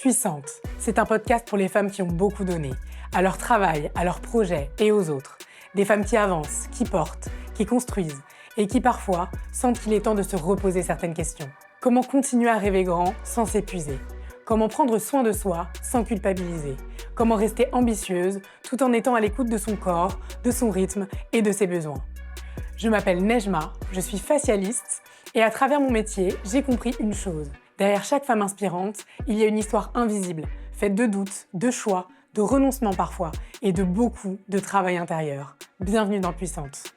Puissante, c'est un podcast pour les femmes qui ont beaucoup donné, à leur travail, à leurs projets et aux autres. Des femmes qui avancent, qui portent, qui construisent et qui parfois sentent qu'il est temps de se reposer certaines questions. Comment continuer à rêver grand sans s'épuiser? Comment prendre soin de soi sans culpabiliser? Comment rester ambitieuse tout en étant à l'écoute de son corps, de son rythme et de ses besoins? Je m'appelle Nejma, je suis facialiste et à travers mon métier, j'ai compris une chose. Derrière chaque femme inspirante, il y a une histoire invisible, faite de doutes, de choix, de renoncements parfois et de beaucoup de travail intérieur. Bienvenue dans Puissante.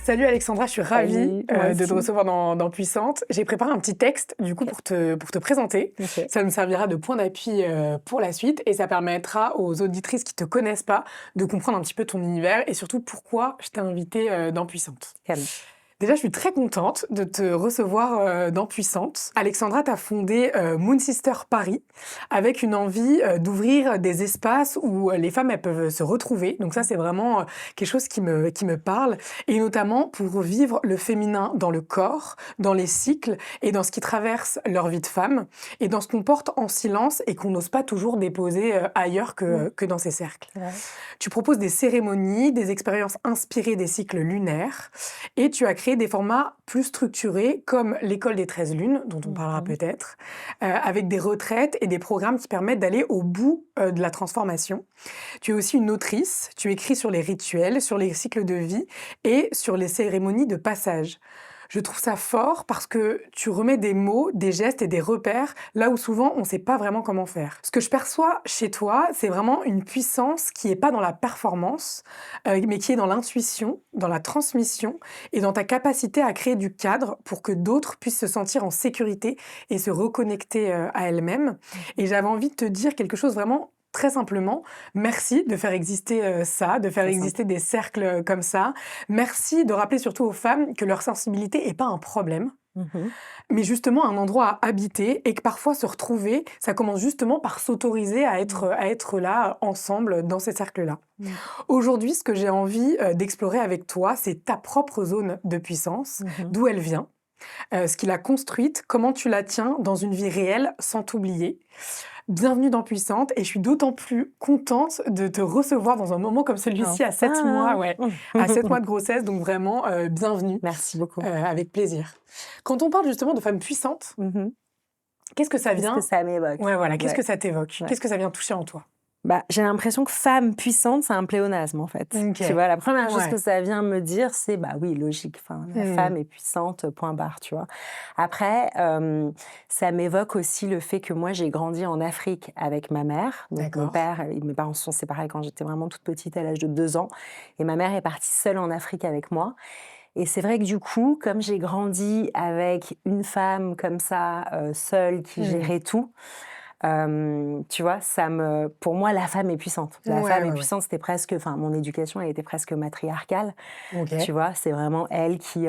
Salut Alexandra, je suis ravie de te recevoir dans Puissante. J'ai préparé un petit texte du coup pour te présenter. Okay. Ça me servira de point d'appui pour la suite et ça permettra aux auditrices qui ne te connaissent pas de comprendre un petit peu ton univers et surtout pourquoi je t'ai invitée dans Puissante. Calme. Déjà, je suis très contente de te recevoir dans Puissante. Alexandra, tu as fondé Moon Sister Paris avec une envie d'ouvrir des espaces où les femmes elles peuvent se retrouver. Donc ça, c'est vraiment quelque chose qui me parle. Et notamment pour vivre le féminin dans le corps, dans les cycles et dans ce qui traverse leur vie de femme et dans ce qu'on porte en silence et qu'on n'ose pas toujours déposer ailleurs que dans ces cercles. Ouais. Tu proposes des cérémonies, des expériences inspirées des cycles lunaires et tu as créé des formats plus structurés comme l'école des 13 lunes, dont on parlera peut-être, avec des retraites et des programmes qui permettent d'aller au bout de la transformation. Tu es aussi une autrice, tu écris sur les rituels, sur les cycles de vie et sur les cérémonies de passage. Je trouve ça fort parce que tu remets des mots, des gestes et des repères là où souvent on ne sait pas vraiment comment faire. Ce que je perçois chez toi, c'est vraiment une puissance qui n'est pas dans la performance, mais qui est dans l'intuition, dans la transmission et dans ta capacité à créer du cadre pour que d'autres puissent se sentir en sécurité et se reconnecter à elles-mêmes. Et j'avais envie de te dire quelque chose vraiment très simplement, merci de faire exister ça, de faire exister des cercles comme ça. Merci de rappeler surtout aux femmes que leur sensibilité n'est pas un problème, mais justement un endroit à habiter et que parfois se retrouver, ça commence justement par s'autoriser à être là ensemble dans ces cercles-là. Aujourd'hui, ce que j'ai envie d'explorer avec toi, c'est ta propre zone de puissance, d'où elle vient, ce qui l'a construite, comment tu la tiens dans une vie réelle sans t'oublier. Bienvenue dans Puissante et je suis d'autant plus contente de te recevoir dans un moment comme celui-ci à 7 mois, à 7 mois de grossesse, donc vraiment bienvenue. Merci beaucoup. Avec plaisir. Quand on parle justement de femmes puissantes, qu'est-ce que ça vient? Qu'est-ce que ça m'évoque? Ouais, voilà, qu'est-ce que ça t'évoque? Ouais. Qu'est-ce que ça vient toucher en toi? J'ai l'impression que femme puissante, c'est un pléonasme en fait. Okay. Tu vois, la première chose que ça vient me dire, c'est oui, logique. Enfin, la femme est puissante, point barre, tu vois. Après, ça m'évoque aussi le fait que moi, j'ai grandi en Afrique avec ma mère. Donc, mon père et mes parents se sont séparés quand j'étais vraiment toute petite, à l'âge de 2 ans. Et ma mère est partie seule en Afrique avec moi. Et c'est vrai que du coup, comme j'ai grandi avec une femme comme ça, seule, qui gérait tout, tu vois, pour moi, la femme est puissante. La femme est puissante, c'était presque, mon éducation, elle était presque matriarcale. Tu vois, c'est vraiment elle qui,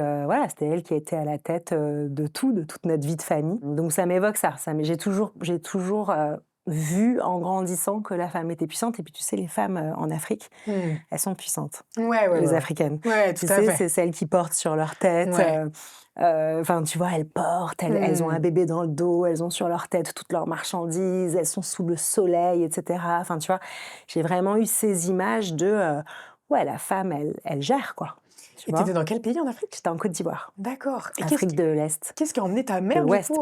c'était elle qui était à la tête de toute notre vie de famille. Donc ça m'évoque ça. J'ai toujours vu en grandissant que la femme était puissante. Et puis tu sais, les femmes en Afrique, elles sont puissantes. Les Africaines. Ouais, tu sais, c'est celles qui portent sur leur tête. Tu vois, elles portent, elles ont un bébé dans le dos, elles ont sur leur tête toutes leurs marchandises, elles sont sous le soleil, etc. Enfin, tu vois, j'ai vraiment eu ces images de, la femme, elle gère, quoi. Et t'étais dans quel pays en Afrique? J'étais en Côte d'Ivoire. D'accord. Et Afrique de l'Est. Qu'est-ce qui a emmené ta mère, l'Ouest,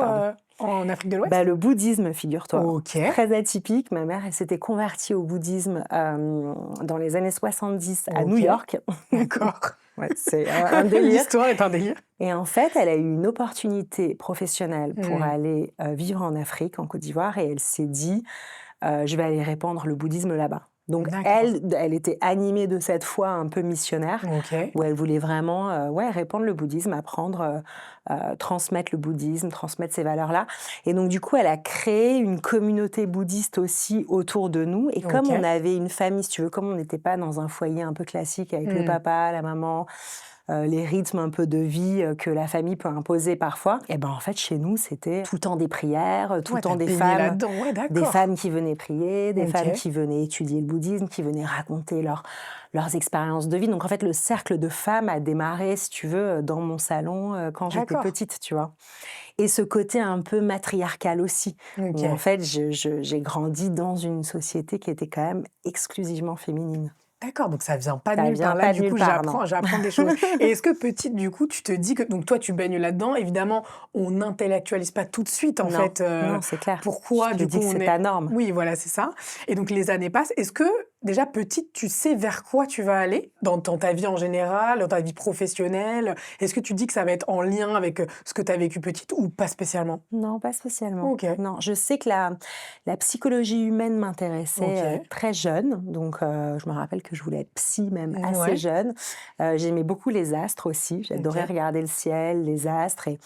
en Afrique de l'Ouest? Le bouddhisme, figure-toi. Okay. Très atypique. Ma mère, elle s'était convertie au bouddhisme dans les années 70 à New York. D'accord. C'est un délire. L'histoire est un délire. Et en fait, elle a eu une opportunité professionnelle pour aller vivre en Afrique, en Côte d'Ivoire, et elle s'est dit, je vais aller répandre le bouddhisme là-bas. Donc elle était animée de cette foi un peu missionnaire, où elle voulait vraiment répandre le bouddhisme, apprendre, transmettre le bouddhisme, transmettre ces valeurs-là. Et donc du coup, elle a créé une communauté bouddhiste aussi autour de nous. Et comme on avait une famille, si tu veux, comme on n'était pas dans un foyer un peu classique avec le papa, la maman, les rythmes un peu de vie que la famille peut imposer parfois. Et ben en fait, chez nous, c'était tout le temps des prières, tout le Ouais, temps t'as baigné là-dedans. Ouais, des d'accord. femmes qui venaient prier, des femmes OK. qui venaient étudier le bouddhisme, qui venaient raconter leurs expériences de vie. Donc en fait, le cercle de femmes a démarré, si tu veux, dans mon salon quand j'étais D'accord. petite, tu vois. Et ce côté un peu matriarcal aussi, où en OK. fait, j'ai grandi dans une société qui était quand même exclusivement féminine. D'accord, donc ça vient pas de Ça nulle part. vient Là, pas de du nulle coup, part, non. j'apprends des choses. Et est-ce que petite, du coup, tu te dis que donc toi, tu baignes là-dedans. Évidemment, on n'intellectualise pas tout de suite, en Non, fait, non, c'est clair. Je pourquoi, te du dis coup, que on c'est est ta norme. oui, voilà, c'est ça. Et donc les années passent. Est-ce que, déjà petite, tu sais vers quoi tu vas aller dans ta vie en général, dans ta vie professionnelle? Est-ce que tu dis que ça va être en lien avec, ce que tu as vécu petite ou pas spécialement? Non, pas spécialement. OK, Non, je sais que la psychologie humaine m'intéressait, OK. très jeune, donc je me rappelle que je voulais être psy même assez Ouais, jeune. J'aimais beaucoup les astres aussi, j'adorais OK. regarder le ciel, les astres et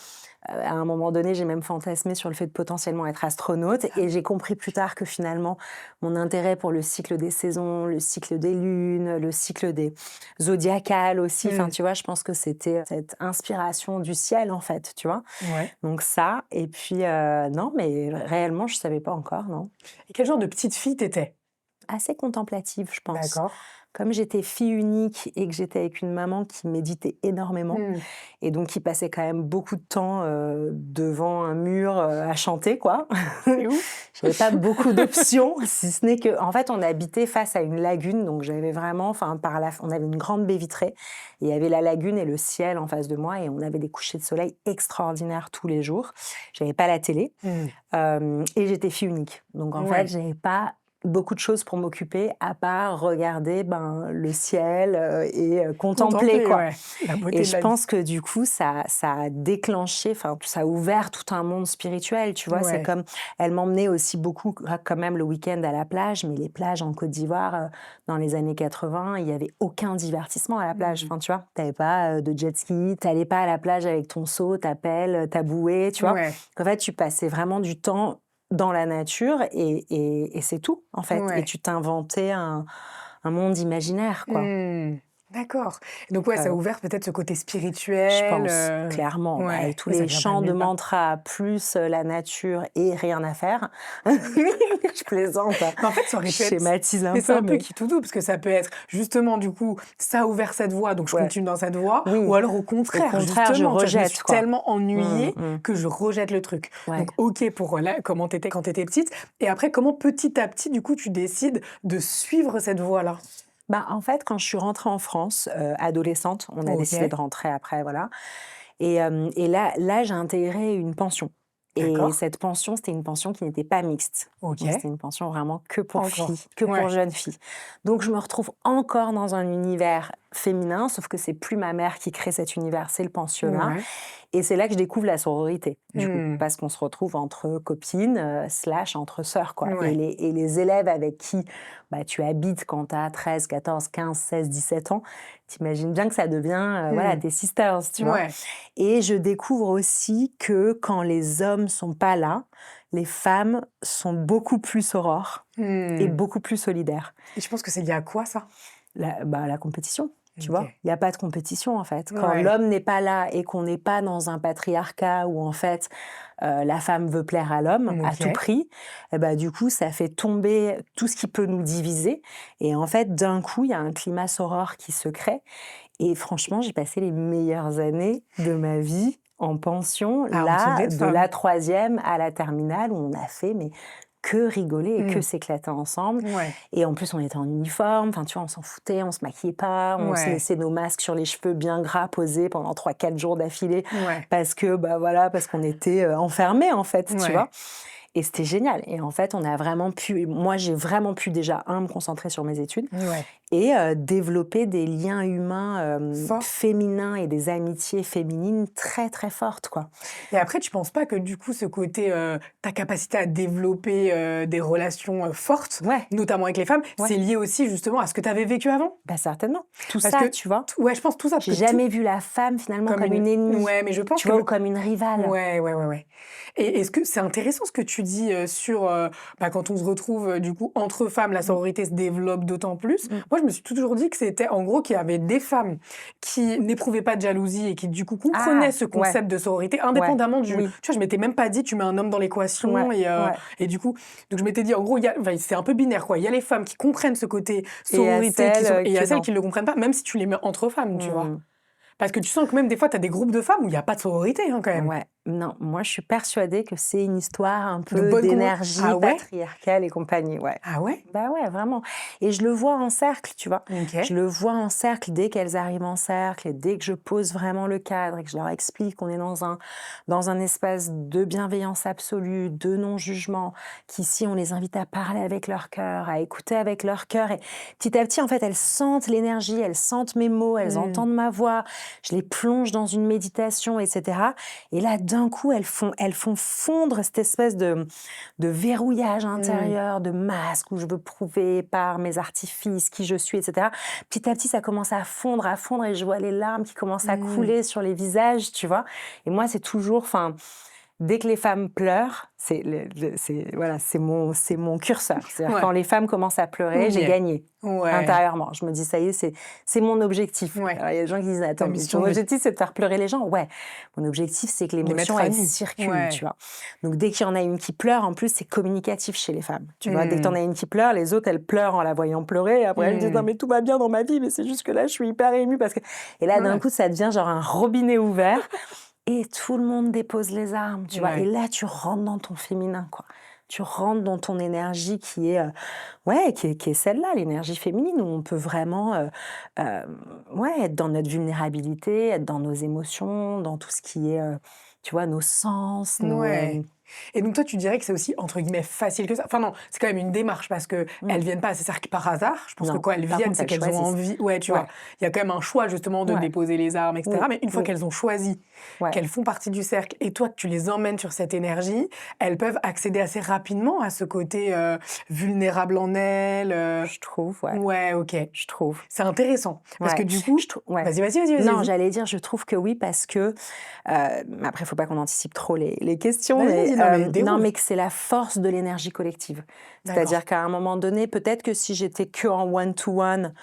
à un moment donné, j'ai même fantasmé sur le fait de potentiellement être astronaute et j'ai compris plus tard que finalement, mon intérêt pour le cycle des saisons, le cycle des lunes, le cycle des zodiacales aussi, enfin, Mmh. tu vois, je pense que c'était cette inspiration du ciel, en fait, tu vois? Ouais. Donc ça et puis, non, mais réellement, je savais pas encore, non. Et quel genre de petite fille t'étais? Assez contemplative, je pense. D'accord. Comme j'étais fille unique et que j'étais avec une maman qui méditait énormément Mmh. et donc qui passait quand même beaucoup de temps, devant un mur, à chanter, quoi. C'est ouf. J'avais pas beaucoup d'options, si ce n'est qu'en fait, on habitait face à une lagune, donc j'avais vraiment enfin, on avait une grande baie vitrée, et il y avait la lagune et le ciel en face de moi et on avait des couchers de soleil extraordinaires tous les jours. J'avais pas la télé, Mmh. et j'étais fille unique. Donc en fait, Ouais. j'avais pas beaucoup de choses pour m'occuper à part regarder, ben, le ciel, et contempler, Contempler, quoi. ouais, la Et beauté de je la vie. pense que du coup, ça a déclenché, enfin, ça a ouvert tout un monde spirituel, tu vois? C'est Ouais. comme elle m'emmenait aussi beaucoup, quand même, le week-end à la plage, mais les plages en Côte d'Ivoire, dans les années 80, il y avait aucun divertissement à la plage. Mmh. Enfin, tu vois? Tu avais pas, de jet ski, tu allais pas à la plage avec ton seau, ta pelle, ta bouée, tu vois? Ouais, En fait, tu passais vraiment du temps dans la nature et c'est tout, en fait. Et ouais. tu t'inventais un monde imaginaire, quoi. Mmh. D'accord. Donc ouais, ça a Heu ouvert peut-être ce côté Je spirituel, pense, clairement. Bah, et ouais, tous mais ça les vient pas de chants de nulle part. mantra, plus, la nature et rien à faire. Je plaisante, hein, Mais en fait, ça je aurait pu être schématise un mais c'est peu, un peu mais qui tout double, parce que ça peut être justement, du coup, ça a ouvert cette voie, donc je ouais, continue dans cette voie, ou oui. alors au Au contraire, contraire, je justement, tu vois, je me suis rejette, quoi. tellement Mmh ennuyée mh. que je rejette le truc. Ouais. Donc OK pour, là, comment tu étais quand tu étais petite et après comment petit à petit, du coup, tu décides de suivre cette voie-là? Bah, en fait, quand je suis rentrée en France, adolescente, on a décidé OK, de rentrer après, voilà. Et là, j'ai intégré une pension. Et d'accord. cette pension, c'était une pension qui n'était pas mixte. Donc OK, c'était une pension vraiment que pour encore. filles, que pour Ouais. jeunes filles. Donc je me retrouve encore dans un univers féminin, sauf que c'est plus ma mère qui crée cet univers, c'est le pensionnat. Ouais. Et c'est là que je découvre la sororité, du coup, Mmh. parce qu'on se retrouve entre copines, slash entre sœurs, quoi. Et Ouais. les élèves avec qui, bah, tu habites quand tu as 13, 14, 15, 16, 17 ans, tu bien que ça devient, voilà, Mmh. tes sisters, tu vois? Ouais. Et je découvre aussi que quand les hommes sont pas là, les femmes sont beaucoup plus sorores et Mmh. beaucoup plus solidaires. Et je pense que c'est lié à quoi ça? La compétition, tu vois? OK. Il y a pas de compétition, en fait. Quand Ouais. l'homme n'est pas là et qu'on n'est pas dans un patriarcat où, en fait, la femme veut plaire à l'homme à tout OK. prix, et bah, du coup, ça fait tomber tout ce qui peut nous diviser et en fait, d'un coup, il y a un climat soror qui se crée et franchement, j'ai passé les meilleures années de ma vie en pension, À entourer là, de de femmes. la troisième à la terminale, où on a fait mais que rigoler et que Mmh. s'éclater ensemble. Ouais. Et en plus, on était en uniforme, enfin, tu vois, on s'en foutait, on se maquillait pas, on se Ouais. laissait nos masques sur les cheveux bien gras posés pendant 3, 4 jours d'affilée Ouais. parce que, bah, voilà, parce qu'on était, enfermés, en fait, tu Ouais. vois? Et c'était génial et en fait, on a vraiment pu moi, j'ai vraiment pu déjà, me concentrer sur mes études Ouais. et développer des liens humains, Fort. féminins et des amitiés féminines très, très fortes, quoi. Et après, tu penses pas que du coup, ce côté, ta capacité à développer, des relations, fortes, Ouais, notamment avec les femmes, ouais, c'est lié aussi justement à ce que tu avais vécu avant? bah, certainement. Tout Parce que ça, tu vois? ouais, je pense tout ça, parce J'ai que tout jamais vu la femme, finalement, comme comme une une ennemie, ouais, mais je pense tu que vois? Ou le comme une rivale. ouais, ouais, ouais, ouais. Et est-ce que c'est intéressant ce que tu tu dis quand on se retrouve du coup entre femmes, la sororité se développe d'autant plus. Moi, je me suis toujours dit que c'était en gros qu'il y avait des femmes qui n'éprouvaient pas de jalousie et qui du coup comprenaient ce concept de sororité indépendamment du... Tu vois, je m'étais même pas dit tu mets un homme dans l'équation et du coup, donc je m'étais dit en gros, c'est un peu binaire quoi. Il y a les femmes qui comprennent ce côté sororité et il y a celles qui ne le comprennent pas, même si tu les mets entre femmes, tu vois. Parce que tu sens que même des fois, tu as des groupes de femmes où il n'y a pas de sororité, hein, quand même. Ouais, non, moi je suis persuadée que c'est une histoire un peu d'énergie patriarcale et compagnie, ouais. Ah ouais? Bah ouais, vraiment. Et je le vois en cercle, tu vois. Je le vois en cercle dès qu'elles arrivent en cercle et dès que je pose vraiment le cadre et que je leur explique qu'on est dans un espace de bienveillance absolue, de non-jugement, qu'ici on les invite à parler avec leur cœur, à écouter avec leur cœur. Et petit à petit, en fait, elles sentent l'énergie, elles sentent mes mots, elles entendent ma voix. Je les plonge dans une méditation, etc. Et là, d'un coup, elles font fondre cette espèce de verrouillage intérieur, de masque où je veux prouver par mes artifices qui je suis, etc. Petit à petit, ça commence à fondre et je vois les larmes qui commencent à couler sur les visages, tu vois. Et moi, c'est toujours... Dès que les femmes pleurent, c'est mon curseur. C'est-à-dire quand les femmes commencent à pleurer, j'ai gagné intérieurement. Je me dis, ça y est, c'est mon objectif. Alors, il y a des gens qui disent, attends, ton objectif, c'est de faire pleurer les gens. Ouais, mon objectif, c'est que l'émotion, elle circule, tu vois. Donc, dès qu'il y en a une qui pleure, en plus, c'est communicatif chez les femmes. Tu vois, dès que tu en as une qui pleure, les autres, elles pleurent en la voyant pleurer. Et après, elles disent, non, mais tout va bien dans ma vie, mais c'est juste que là, je suis hyper émue. Et là, d'un coup, ça devient genre un robinet ouvert. Et tout le monde dépose les armes, tu vois. Et là, tu rentres dans ton féminin, quoi. Tu rentres dans ton énergie qui est celle-là, l'énergie féminine, où on peut vraiment être dans notre vulnérabilité, être dans nos émotions, dans tout ce qui est, tu vois, nos sens, Et donc toi, tu dirais que c'est aussi, entre guillemets, facile que ça. Enfin non, c'est quand même une démarche parce qu'elles ne viennent pas à ces cercles par hasard. Je pense que quand elles viennent, c'est qu'elles ont envie. Ouais, tu vois, il y a quand même un choix justement de déposer les armes, etc. Mais une fois qu'elles ont choisi, qu'elles font partie du cercle et toi, que tu les emmènes sur cette énergie, elles peuvent accéder assez rapidement à ce côté vulnérable en elles. Je trouve, Ouais, ok. Je trouve. C'est intéressant. Parce que du coup... Vas-y. Non, j'allais dire, je trouve que oui, parce que... après, il ne faut pas qu'on anticipe trop les questions. Mais que c'est la force de l'énergie collective. C'est-à-dire qu'à un moment donné, peut-être que si j'étais que en one-to-one,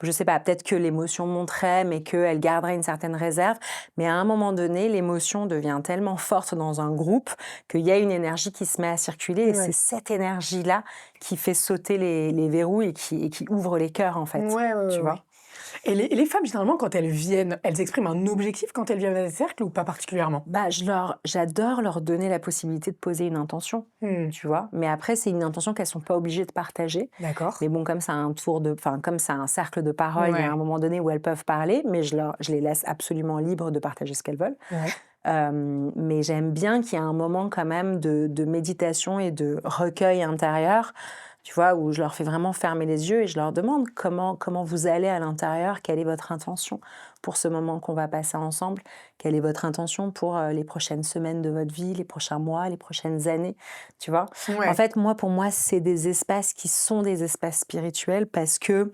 je sais pas, peut-être que l'émotion monterait, mais qu'elle garderait une certaine réserve. Mais à un moment donné, l'émotion devient tellement forte dans un groupe qu'il y a une énergie qui se met à circuler. Et c'est cette énergie-là qui fait sauter les verrous et qui ouvre les cœurs, en fait. Tu vois. Et les femmes, généralement, quand elles viennent, elles expriment un objectif quand elles viennent à des cercles ou pas particulièrement? J'adore leur donner la possibilité de poser une intention, tu vois. Mais après, c'est une intention qu'elles ne sont pas obligées de partager. D'accord. Mais bon, comme c'est un cercle de parole, il y a un moment donné où elles peuvent parler, mais je les laisse absolument libres de partager ce qu'elles veulent. Mais j'aime bien qu'il y ait un moment quand même de méditation et de recueil intérieur, tu vois, où je leur fais vraiment fermer les yeux et je leur demande comment vous allez à l'intérieur, quelle est votre intention pour ce moment qu'on va passer ensemble, quelle est votre intention pour les prochaines semaines de votre vie, les prochains mois, les prochaines années, tu vois. En fait, pour moi, c'est des espaces qui sont des espaces spirituels parce que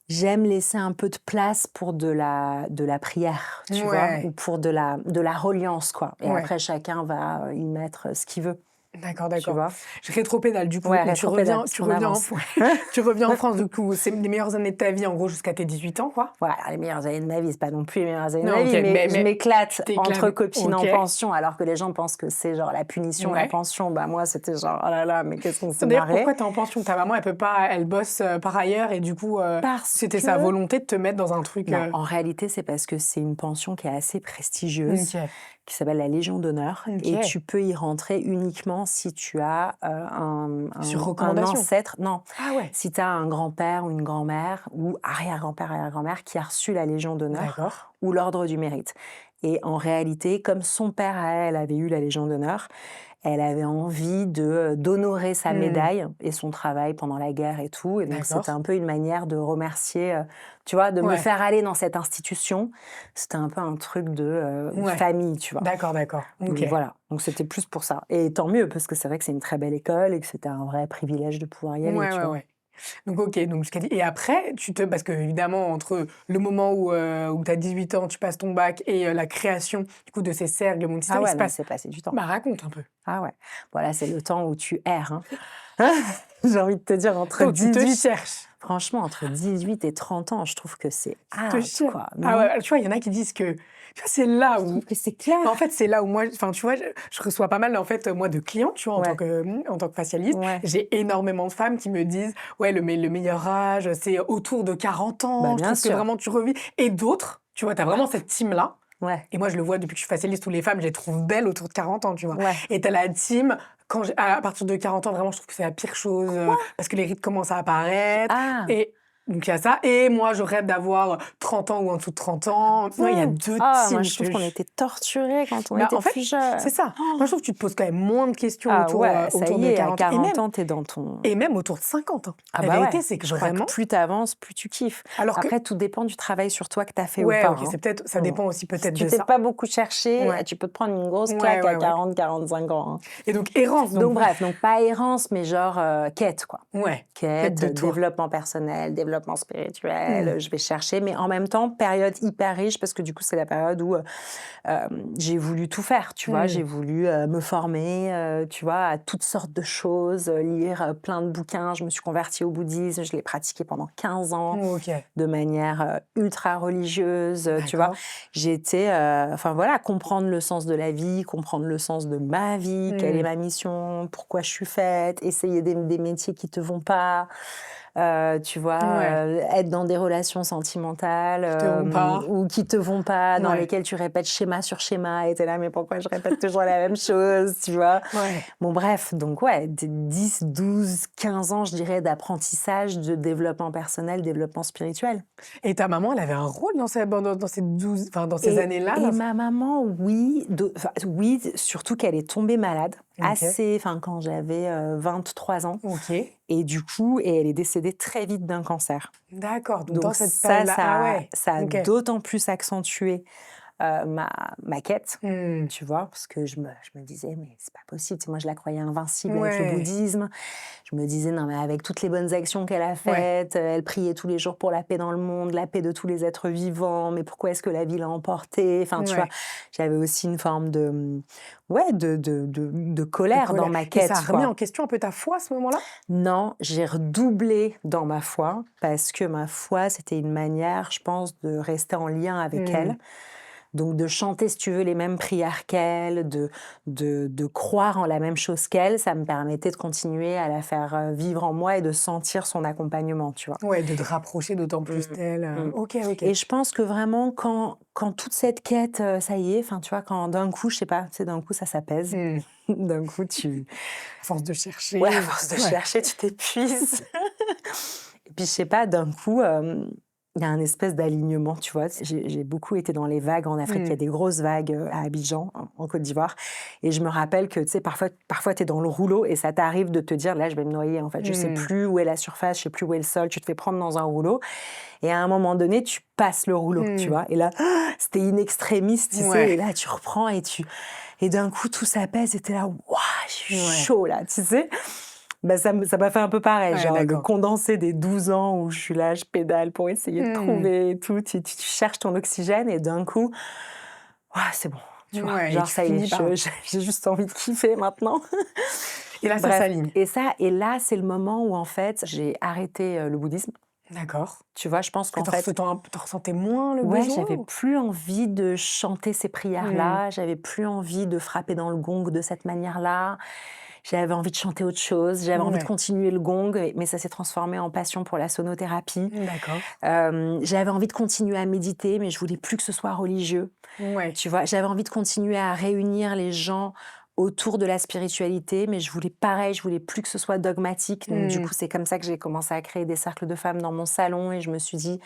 j'aime laisser un peu de place pour de la prière, tu vois, ou pour de la reliance, quoi. Et après, chacun va y mettre ce qu'il veut. D'accord. Tu vois. Je rétropédale du coup. Tu reviens en France, du coup, c'est les meilleures années de ta vie, en gros, jusqu'à tes 18 ans, quoi. Voilà, les meilleures années de ma vie, c'est pas non plus les meilleures années de ma vie, mais je m'éclate entre copines en pension, alors que les gens pensent que c'est genre la punition, la pension. Bah moi, c'était genre, oh là là, mais qu'est-ce qu'on s'est marré. D'ailleurs, pourquoi t'es en pension? Ta maman, elle bosse par ailleurs, et du coup, c'était sa volonté de te mettre dans un truc... Non, en réalité, c'est parce que c'est une pension qui est assez prestigieuse. Qui s'appelle la Légion d'honneur. Et tu peux y rentrer uniquement si tu as un ancêtre. Non, si tu as un grand-père ou une grand-mère ou arrière-grand-père qui a reçu la Légion d'honneur ou l'ordre du mérite. Et en réalité, comme son père à elle avait eu la Légion d'honneur, elle avait envie d'honorer sa médaille et son travail pendant la guerre et tout. Et donc, c'était un peu une manière de remercier, tu vois, de me faire aller dans cette institution. C'était un peu un truc de famille, tu vois. D'accord. Donc, voilà. Donc, c'était plus pour ça. Et tant mieux, parce que c'est vrai que c'est une très belle école et que c'était un vrai privilège de pouvoir y aller, tu vois. Donc OK, donc jusqu'à et après, parce qu'évidemment, entre le moment où tu as 18 ans, tu passes ton bac et la création, du coup, de ces cercles Moon Sister, Ah il ouais, se non, il passe s'est passé du temps. bah, raconte un peu. Ah ouais. Voilà, c'est le temps où tu erres, hein. J'ai envie de te dire entre Donc tu te 18 cherches. franchement, entre 18 et 30 ans, je trouve que c'est Te out, cherches. quoi, Ah non? ouais, tu vois, il y en a qui disent que tu vois, c'est là Je trouve où que c'est clair. bah, en fait, c'est là où moi enfin, tu vois, je reçois pas mal, en fait, moi, de clients, tu vois, Ouais, en tant que facialiste. ouais. J'ai énormément de femmes qui me disent: «Ouais, le meilleur âge, c'est autour de 40 Bah, ans, je bien trouve que sûr. vraiment tu revis» et d'autres, tu vois, tu as vraiment cette team-là. Ouais, Et moi, je le vois depuis que je suis facialiste, où les femmes, je les trouve belles autour de 40 ans, tu vois? ouais. Et tu as la team, à partir de 40 ans, vraiment, je trouve que c'est la pire chose, Quoi? parce que les rides commencent à apparaître Ah! et donc il y a ça et moi, je rêve d'avoir 30 ans ou en dessous de 30 ans. Ouais, il y a Bon. 2 Ah, moi, teams, je je te trouve qu'on ju était torturés quand on bah, était en fait, plus c'est jeunes. ça. Moi, je trouve que tu te poses quand même moins de questions Ah ouais, ça autour y de est, à 40 ans 40 ans, tu es dans ton et même autour de 50 ans. ah La bah ouais, vérité, c'est que je crois que vraiment plus tu avances, plus tu kiffes. alors que Après, tout dépend du travail sur toi que tu as fait ou ouais, pas, OK, hein. c'est peut-être ça Mmh. dépend aussi Si peut-être tu de t'es ça. pas beaucoup cherché, Ouais. tu peux te prendre une grosse Ouais, claque à ouais, ouais 40-45 ans, hein. et donc errance, donc Donc bref, donc pas errance, mais genre, quête, quoi. ouais, quête Quête, de toi. développement personnel, développement spirituel, Mmh. je vais chercher, mais en même temps, période hyper riche parce que du coup, c'est la période où, j'ai voulu tout faire, tu vois? J'ai Mmh. voulu, me former, tu vois, à toutes sortes de choses, lire, plein de bouquins. Je me suis convertie au bouddhisme, je l'ai pratiqué pendant 15 ans OK, de manière, ultra religieuse, tu vois? d'accord. J'ai été, enfin voilà, comprendre le sens de la vie, comprendre le sens de ma vie, quelle est Mmh. ma mission, pourquoi je suis faite, essayer des métiers qui te vont pas, tu vois? Ouais, Être dans des relations sentimentales, qui te vont pas. ou qui te vont pas, dans Ouais, lesquelles tu répètes schéma sur schéma et tu es là: «Mais pourquoi je répète toujours la même chose?» Tu vois? ouais Bon bref, donc ouais, des 10, 12, 15 ans, je dirais, d'apprentissage, de développement personnel, développement spirituel. et ta maman, elle avait un rôle dans ces 12 enfin, dans ces Et années-là, et là? ma maman, oui, enfin, oui, surtout qu'elle est tombée malade OK, assez enfin, quand j'avais, 23 ans OK, et du coup et elle est décédée très vite d'un cancer. d'accord, donc dans Donc cette ça, période-là ah ça ouais, ça a OK. d'autant plus accentué, ma quête, Mmh. tu vois? Parce que je me disais: «Mais c'est pas possible». Tu sais, moi, je la croyais invincible avec le Ouais, bouddhisme. Je me disais: «Non, mais avec toutes les bonnes actions qu'elle a ouais, faites, elle priait tous les jours pour la paix dans le monde, la paix de tous les êtres vivants, mais pourquoi est-ce que la vie l'a emportée?» Enfin, tu vois? ouais, J'avais aussi une forme de, ouais, de de colère dans colère ma et ça a quête, remis quoi. en question un peu ta foi à ce moment-là? Non, j'ai redoublé dans ma foi parce que ma foi, c'était une manière, je pense, de rester en lien avec Mmh. elle. Donc de chanter, si tu veux, les mêmes prières qu'elle, de croire en la même chose qu'elle, ça me permettait de continuer à la faire, vivre en moi et de sentir son accompagnement, tu vois? Ouais, de te rapprocher d'autant plus Mmh. d'elle, Mmh. OK, OK. Et je pense que vraiment quand toute cette quête, ça y est, enfin, tu vois, quand d'un coup, je sais pas, tu sais, d'un coup, ça s'apaise. Mmh. D'un coup, tu À force de ouais, à chercher, force de ouais. chercher, tu t'épuises. Et puis, je sais pas, d'un coup, il y a un espèce d'alignement, tu vois? J'ai beaucoup été dans les vagues en Afrique. Il y a Mmh. des grosses vagues, à Abidjan, en Côte d'Ivoire et je me rappelle que, tu sais, parfois tu es dans le rouleau et ça t'arrive de te dire: «Là, je vais me noyer, en fait. Je sais Mmh. plus où est la surface, je sais plus où est le sol». Tu te fais prendre dans un rouleau et à un moment donné, tu passes le rouleau, tu Mmh. vois? Et là, c'était in extremis, tu sais? Ouais, Et là, tu reprends et d'un coup, tout s'apaise et tu es là: «Waouh, j'ai ouais, chaud là», tu sais? Bah, ça m'a fait un peu pareil, ouais, genre le d'accord. condensé des 12 ans où je suis là, je pédale pour essayer de Mmh. trouver et tout, tu cherches ton oxygène et d'un coup, «Ouah, c'est bon», tu vois? Ouais et Genre tu ça y est, finis par j'ai juste envie de kiffer maintenant. et là, ça Bref s'aligne. et là, c'est le moment où en fait, j'ai arrêté, le bouddhisme. D'accord. Tu vois? Je pense Parce que qu'en fait tu ressentais moins le ouais, besoin j'avais ou? plus envie de chanter ces Mmh. prières-là, j'avais plus envie de frapper dans le gong de cette manière-là. J'avais envie de chanter autre chose, j'avais envie de Ouais, continuer le gong, mais ça s'est transformé en passion pour la sonothérapie. d'accord. J'avais envie de continuer à méditer, mais je voulais plus que ce soit religieux, Ouais. tu vois? J'avais envie de continuer à réunir les gens autour de la spiritualité, mais je voulais pareil, je voulais plus que ce soit dogmatique. Donc du Mmh. coup, c'est comme ça que j'ai commencé à créer des cercles de femmes dans mon salon et je me suis dit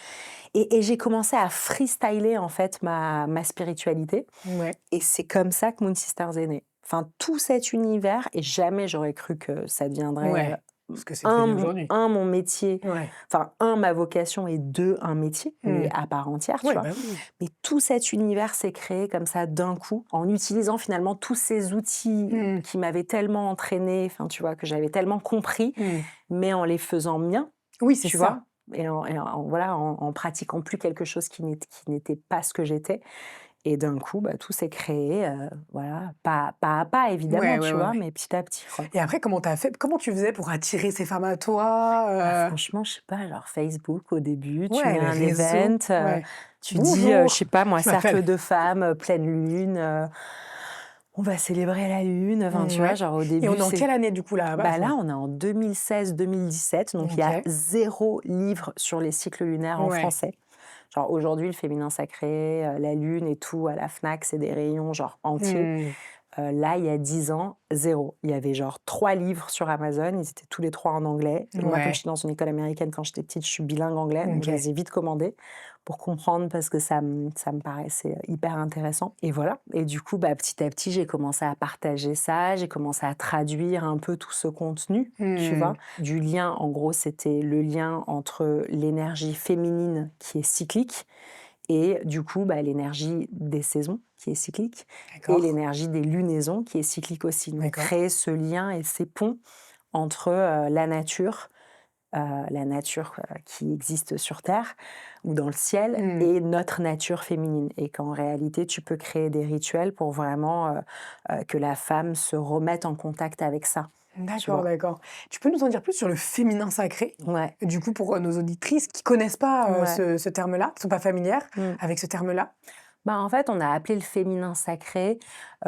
et j'ai commencé à freestyler en fait ma spiritualité Ouais. et c'est comme ça que Moon Sisters est né. Enfin, tout cet univers et jamais j'aurais cru que ça deviendrait, Ouais. Ce que c'est devenu aujourd'hui. mon métier, Ouais. enfin, ma vocation et 2 un métier, mais Mmh. à part entière, tu Ouais, vois? bah, oui. Mais tout cet univers s'est créé comme ça d'un coup, en utilisant finalement tous ces outils Mmh. qui m'avaient tellement entraînée, enfin, tu vois? Que j'avais tellement compris, Mmh. mais en les faisant miens. Oui, c'est tu ça. vois? Voilà, en pratiquant plus quelque chose qui n'était pas ce que j'étais et d'un coup, bah, tout s'est créé, voilà, pas à pas évidemment, Ouais, ouais, tu ouais, vois? ouais. Mais petit à petit, quoi. Et après, comment tu faisais pour attirer ces femmes à Bah, toi? franchement, je sais pas, genre Facebook au début, tu Ouais, mets les un réseaux, event, ouais. tu dis, je «Bonjour, sais pas moi, je m'appelle» cercle de femmes, pleine lune, on va célébrer la lune, enfin, tu vois? ouais. Genre au Et on début, est en c'est quelle année du coup là? bah, Enfin, là, on est en 2016-2017, donc il y a OK. 0 livre sur les cycles lunaires en Ouais. français. Genre aujourd'hui, le féminin sacré, la lune et tout, à la Fnac, c'est des rayons genre entiers. Mmh. Là, il y a 10 ans, 0. Il y avait genre 3 livres sur Amazon, ils étaient tous les 3 en anglais. Et moi, comme Ouais. j'étais dans une école américaine quand j'étais petite, je suis bilingue anglais, donc je OK. les ai vite commandés pour comprendre parce que ça me paraissait hyper intéressant et voilà. Et du coup, bah, petit à petit, j'ai commencé à partager ça, j'ai commencé à traduire un peu tout ce contenu, tu Mmh. vois? Du lien, en gros, c'était le lien entre l'énergie féminine qui est cyclique et du coup, bah, l'énergie des saisons qui est cyclique et D'accord. l'énergie des lunaisons qui est cyclique aussi. Donc D'accord. créer ce lien et ces ponts entre, la nature, qui existe sur terre ou dans le ciel Mmh. et notre nature féminine et qu'en réalité, tu peux créer des rituels pour vraiment, que la femme se remette en contact avec ça, tu D'accord, vois? d'accord. Tu peux nous en dire plus sur le féminin sacré? Ouais, Du coup, pour, nos auditrices qui connaissent pas, ouais. ce terme-là, qui sont pas familières Mmh. avec ce terme-là? Bah, en fait, on a appelé le féminin sacré,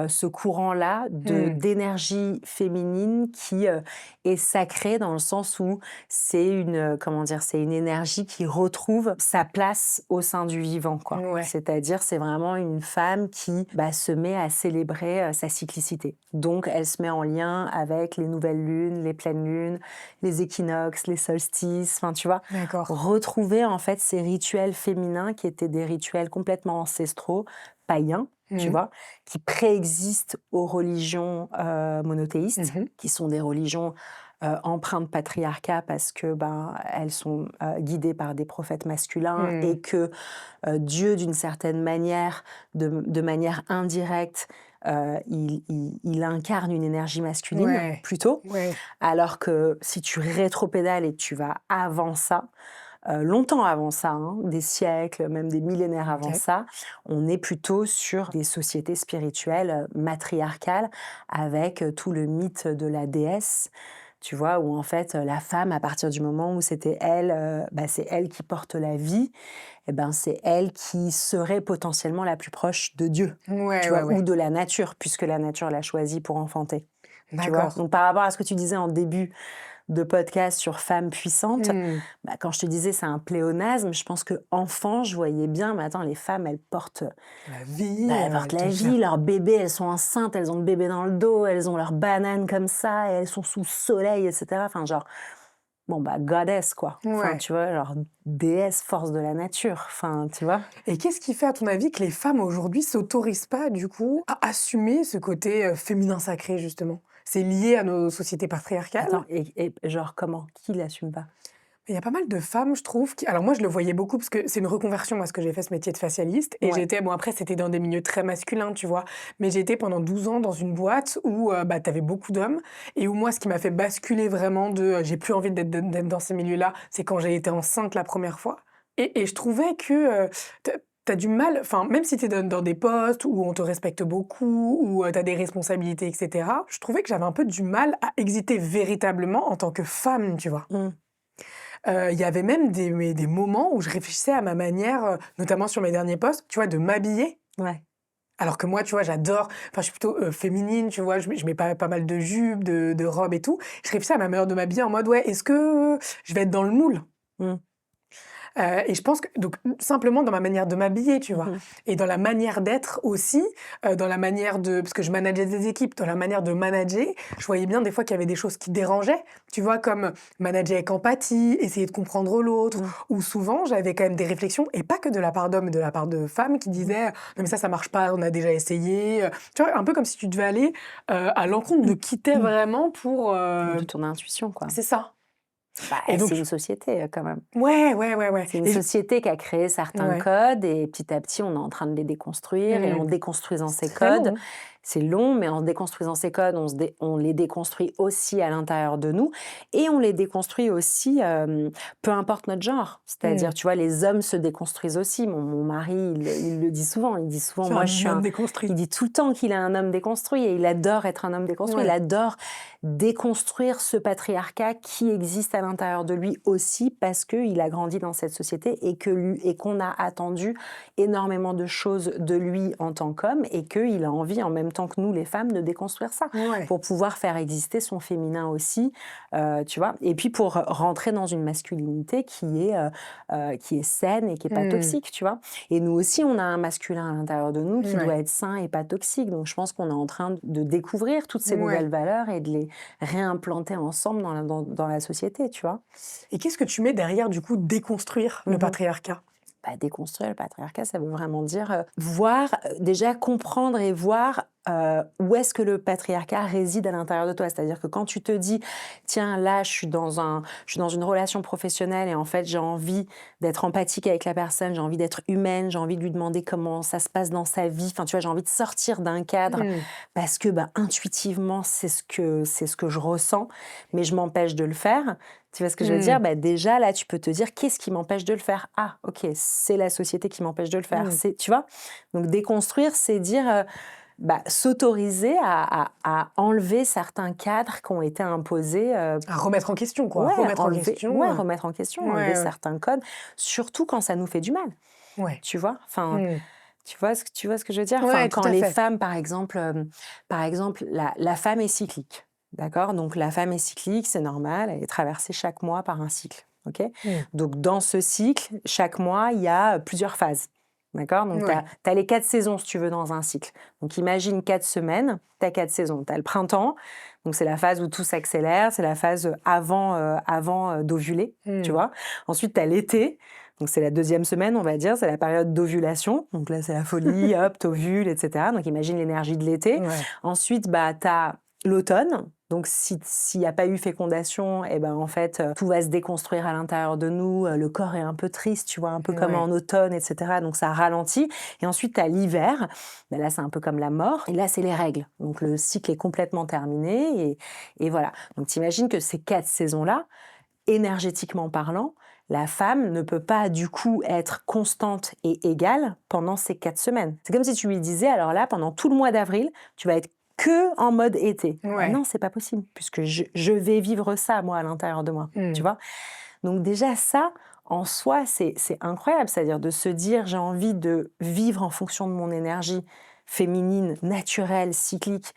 ce courant-là Mmh. d'énergie féminine qui, est sacré dans le sens où c'est une, comment dire? C'est une énergie qui retrouve sa place au sein du vivant, quoi. Ouais. C'est-à-dire, c'est vraiment une femme qui, bah, se met à célébrer, sa cyclicité. Donc elle se met en lien avec les nouvelles lunes, les pleines lunes, les équinoxes, les solstices, enfin, tu vois? D'accord. Retrouver en fait ces rituels féminins qui étaient des rituels complètement ancestraux, païens, tu Mmh. vois? Qui préexistent aux religions, monothéistes, Mmh. qui sont des religions, empreintes patriarcat parce que, ben, elles sont, guidées par des prophètes masculins Mmh. et que, Dieu d'une certaine manière, de manière indirecte, il incarne une énergie masculine, Ouais. plutôt. Ouais. Alors que si tu rétropédales et que tu vas avant ça, longtemps avant ça, hein, des siècles, même des millénaires avant OK. ça, on est plutôt sur des sociétés spirituelles, matriarcales avec, tout le mythe de la déesse, tu vois? Où en fait, la femme à partir du moment où c'était elle, bah, c'est elle qui porte la vie et ben, c'est elle qui serait potentiellement la plus proche de Dieu, Ouais, tu ouais, vois? Ou ouais. de la nature puisque la nature l'a choisie pour enfanter. Tu vois? D'accord. Donc par rapport à ce que tu disais en début de podcast sur femmes puissantes, Mmh. bah, quand je te disais c'est un pléonasme, je pense qu'enfant, je voyais bien, mais attends, les femmes, La vie, bah, elles portent elles la te vie, clairent. leur bébé, elles sont enceintes, elles ont le bébé dans le dos, elles ont leur banane comme ça, et elles sont sous le soleil, et cetera. Enfin, genre, bon, bah, goddess, quoi. Enfin, Ouais. tu vois, genre déesse, force de la nature. Enfin, tu vois? Et qu'est-ce qui fait, à ton avis, que les femmes aujourd'hui s'autorisent pas, du coup, à assumer ce côté, féminin sacré, justement? C'est lié à nos sociétés Attends, patriarcales? et genre comment? Qui l'assume pas? Il y a pas mal de femmes, je trouve, qui alors moi, je le voyais beaucoup parce que c'est une reconversion, moi, ce que j'ai fait, ce métier de facialiste et Ouais. j'étais bon, après, c'était dans des milieux très masculins, tu vois? Mais j'ai été pendant 12 ans dans une boîte où, bah, tu avais beaucoup d'hommes et où moi, ce qui m'a fait basculer vraiment de, j'ai plus envie d'être dans ces milieux-là, c'est quand j'ai été enceinte la première fois et je trouvais que, tu as du mal enfin, même si tu es dans des postes où on te respecte beaucoup, où, tu as des responsabilités et cetera, je trouvais que j'avais un peu du mal à exister véritablement en tant que femme, tu vois? Mmh. Il y avait même des moments où je réfléchissais à ma manière, notamment sur mes derniers postes, tu vois, de m'habiller. Ouais. Alors que moi, tu vois, j'adore enfin, je suis plutôt, féminine, tu vois? Je mets pas mal de jupes, de robes et tout. Je réfléchissais à ma manière de m'habiller en mode: «Ouais, est-ce que je vais être dans le moule?» Mmh. Et je pense que donc simplement dans ma manière de m'habiller, tu vois? Mmh. Et dans la manière d'être aussi, dans la manière de parce que je manageais des équipes, dans la manière de manager, je voyais bien des fois qu'il y avait des choses qui dérangeaient, tu vois? Comme manager avec empathie, essayer de comprendre l'autre, Mmh. ou souvent j'avais quand même des réflexions et pas que de la part d'hommes, mais de la part de femmes qui Mmh. disaient: «Non mais ça marche pas, on a déjà essayé», tu vois? Un peu comme si tu devais aller, à l'encontre de qui tu vraiment pour, De ton intuition, quoi. c'est ça. Bah, Et donc c'est j une société, quand même. ouais, ouais, ouais, ouais C'est une et j société qui a créé certains ouais. codes et petit à petit, on est en train de les déconstruire et en Mmh. déconstruisant C'est ces très codes, long, hein. c'est long, mais en déconstruisant ces codes, on les déconstruit aussi à l'intérieur de nous et on les déconstruit aussi, peu importe notre genre. C'est-à-dire, tu vois, les hommes se déconstruisent aussi. Mon mari, il le dit souvent. Il dit souvent, C'est moi, un je suis homme un... déconstruit. Il dit tout le temps qu'il est un homme déconstruit et il adore être un homme déconstruit. Il Ouais. adore déconstruire ce patriarcat qui existe à l'intérieur de lui aussi parce qu'il a grandi dans cette société et qu'on a attendu énormément de choses de lui en tant qu'homme et qu'il a envie, en même temps que nous, les femmes, de déconstruire ça Ouais. pour pouvoir faire exister son féminin aussi, tu vois. Et puis pour rentrer dans une masculinité qui est saine et qui n'est pas toxique, tu vois. Et nous aussi, on a un masculin à l'intérieur de nous qui doit Ouais. être sain et pas toxique. Donc je pense qu'on est en train de découvrir toutes ces Ouais. nouvelles valeurs et de les réimplanter ensemble dans la société, tu vois. Et qu'est-ce que tu mets derrière, du coup, déconstruire le patriarcat? Bah, déconstruire le patriarcat, ça veut vraiment dire voir, déjà comprendre et voir où est-ce que le patriarcat réside à l'intérieur de toi. C'est-à-dire que quand tu te dis, tiens, là, je suis dans une relation professionnelle et en fait, j'ai envie d'être empathique avec la personne, j'ai envie d'être humaine, j'ai envie de lui demander comment ça se passe dans sa vie. Enfin, tu vois, j'ai envie de sortir d'un cadre parce que, bah, intuitivement, c'est ce que je ressens, mais je m'empêche de le faire. Tu vois ce que je veux dire? Bah, déjà, là, tu peux te dire: «Qu'est-ce qui m'empêche de le faire? Ah, OK, c'est la société qui m'empêche de le faire». Tu vois? Donc déconstruire, c'est dire, bah, s'autoriser à enlever certains cadres qui ont été imposés, À remettre en question, quoi. ouais, Remettre en question. remettre en question, Ouais, enlever ouais. certains codes, surtout quand ça nous fait du mal, Ouais. tu vois? Enfin, tu vois ce que je veux dire? Enfin, Ouais, tout quand à les fait. femmes, par exemple, la femme est cyclique, d'accord? Donc la femme est cyclique, c'est normal, elle est traversée chaque mois par un cycle, OK? Donc dans ce cycle, chaque mois, il y a plusieurs phases, d'accord? Donc tu Ouais. as les 4 saisons, si tu veux, dans un cycle. Donc imagine 4 semaines, tu as 4 saisons. Tu as le printemps, donc c'est la phase où tout s'accélère, c'est la phase avant d'ovuler, tu vois? Ensuite, tu as l'été, donc c'est la 2e semaine, on va dire, c'est la période d'ovulation. Donc là, c'est la folie, hop, t'ovules, etc. Donc imagine l'énergie de l'été. Ouais. Ensuite, bah, tu as l'automne. Donc s'il n'y a pas eu fécondation, et ben en fait, tout va se déconstruire à l'intérieur de nous. Le corps est un peu triste, tu vois, un peu comme Ouais. en automne, etc. Donc ça ralentit. Et ensuite, tu as l'hiver. Ben là, c'est un peu comme la mort. Et là, c'est les règles. Donc le cycle est complètement terminé. Et voilà. Donc t'imagines que ces 4 saisons-là, énergétiquement parlant, la femme ne peut pas du coup être constante et égale pendant ces 4 semaines. C'est comme si tu lui disais, alors là, pendant tout le mois d'avril, tu vas être que en mode été. Bah Ouais. non, c'est pas possible, puisque je vais vivre ça, moi, à l'intérieur de moi, tu vois. Donc déjà, ça, en soi, c'est incroyable, c'est-à-dire de se dire, j'ai envie de vivre en fonction de mon énergie féminine, naturelle, cyclique,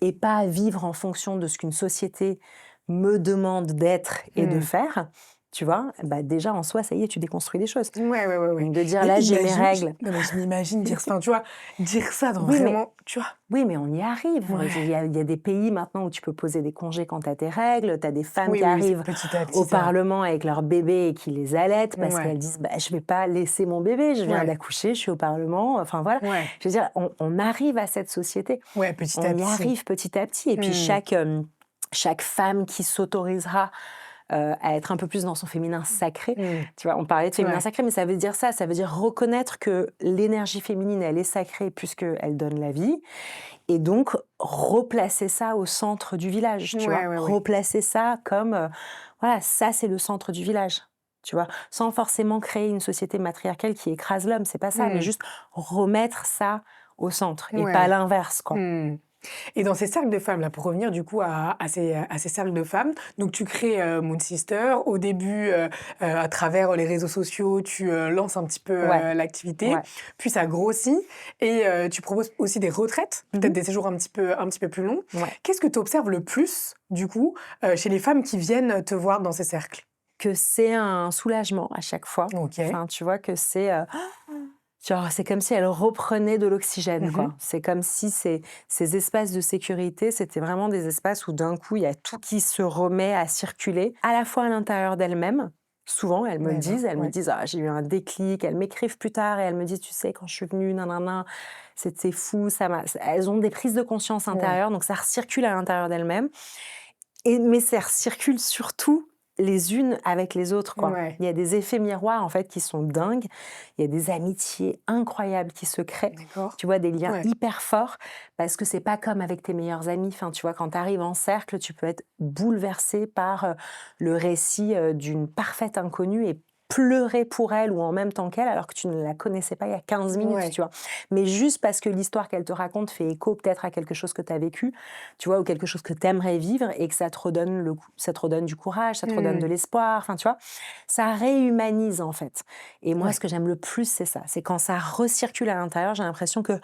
et pas vivre en fonction de ce qu'une société me demande d'être et de faire, tu vois, bah déjà en soi, ça y est, tu déconstruis des choses. Ouais, ouais, ouais, ouais. Donc de dire Mais là, j'ai mes imagine, règles. non, mais je m'imagine dire ça, enfin, tu vois, dire ça dans Oui, mais, vraiment, tu vois. oui, mais on y arrive. Ouais. Il y a des pays maintenant où tu peux poser des congés quand tu as tes règles. Tu as des femmes Oui, qui oui, oui, c'est arrivent petit à petit, au ça. Parlement avec leur bébé et qui les allaitent parce Ouais. qu'elles disent bah, je ne vais pas laisser mon bébé, je viens Ouais. d'accoucher, je suis au Parlement. Enfin voilà. Ouais. Je veux dire, on arrive à cette société. Ouais, petit à On y petit. arrive petit à petit. Et puis chaque femme qui s'autorisera à être un peu plus dans son féminin sacré. Tu vois, on parlait de féminin Ouais. sacré, mais ça veut dire ça. Ça veut dire reconnaître que l'énergie féminine, elle est sacrée puisqu'elle donne la vie. Et donc, replacer ça au centre du village, tu vois. Ouais, ouais, ouais. Replacer ça comme, voilà, ça, c'est le centre du village, tu vois. Sans forcément créer une société matriarcale qui écrase l'homme, c'est pas ça, mais juste remettre ça au centre et pas Ouais. l'inverse, quoi. Et dans ces cercles de femmes, là, pour revenir du coup à ces cercles de femmes, donc tu crées Moon Sister. Au début, à travers les réseaux sociaux, tu lances un petit peu Ouais, l'activité. ouais. Puis ça grossit et tu proposes aussi des retraites, peut-être des séjours un petit peu plus longs. Ouais. Qu'est-ce que tu observes le plus, du coup, chez les femmes qui viennent te voir dans ces cercles? Que c'est un soulagement à chaque fois. Ok. Enfin, tu vois que c'est... genre, c'est comme si elle reprenait de l'oxygène, quoi. C'est comme si ces espaces de sécurité, c'était vraiment des espaces où d'un coup, il y a tout qui se remet à circuler, à la fois à l'intérieur d'elles-mêmes. Souvent, elles me le disent, Ouais. ah, j'ai eu un déclic, elles m'écrivent plus tard et elles me disent, tu sais, quand je suis venue, nanana, c'était fou, elles ont des prises de conscience intérieures, donc ça recircule à l'intérieur d'elles-mêmes. Mais ça recircule surtout les unes avec les autres, quoi. Ouais. Il y a des effets miroirs, en fait, qui sont dingues. Il y a des amitiés incroyables qui se créent. D'accord. Tu vois, des liens Ouais. hyper forts, parce que c'est pas comme avec tes meilleurs amis. Enfin, tu vois, quand tu arrives en cercle, tu peux être bouleversé par le récit d'une parfaite inconnue et pleurer pour elle ou en même temps qu'elle, alors que tu ne la connaissais pas il y a 15 minutes, Ouais. tu vois. Mais juste parce que l'histoire qu'elle te raconte fait écho peut-être à quelque chose que tu as vécu, tu vois, ou quelque chose que tu aimerais vivre et que ça te redonne ça te redonne du courage, ça te redonne de l'espoir, enfin, tu vois, ça réhumanise, en fait. Et moi, ce Ouais. que j'aime le plus, c'est ça. C'est quand ça recircule à l'intérieur, j'ai l'impression que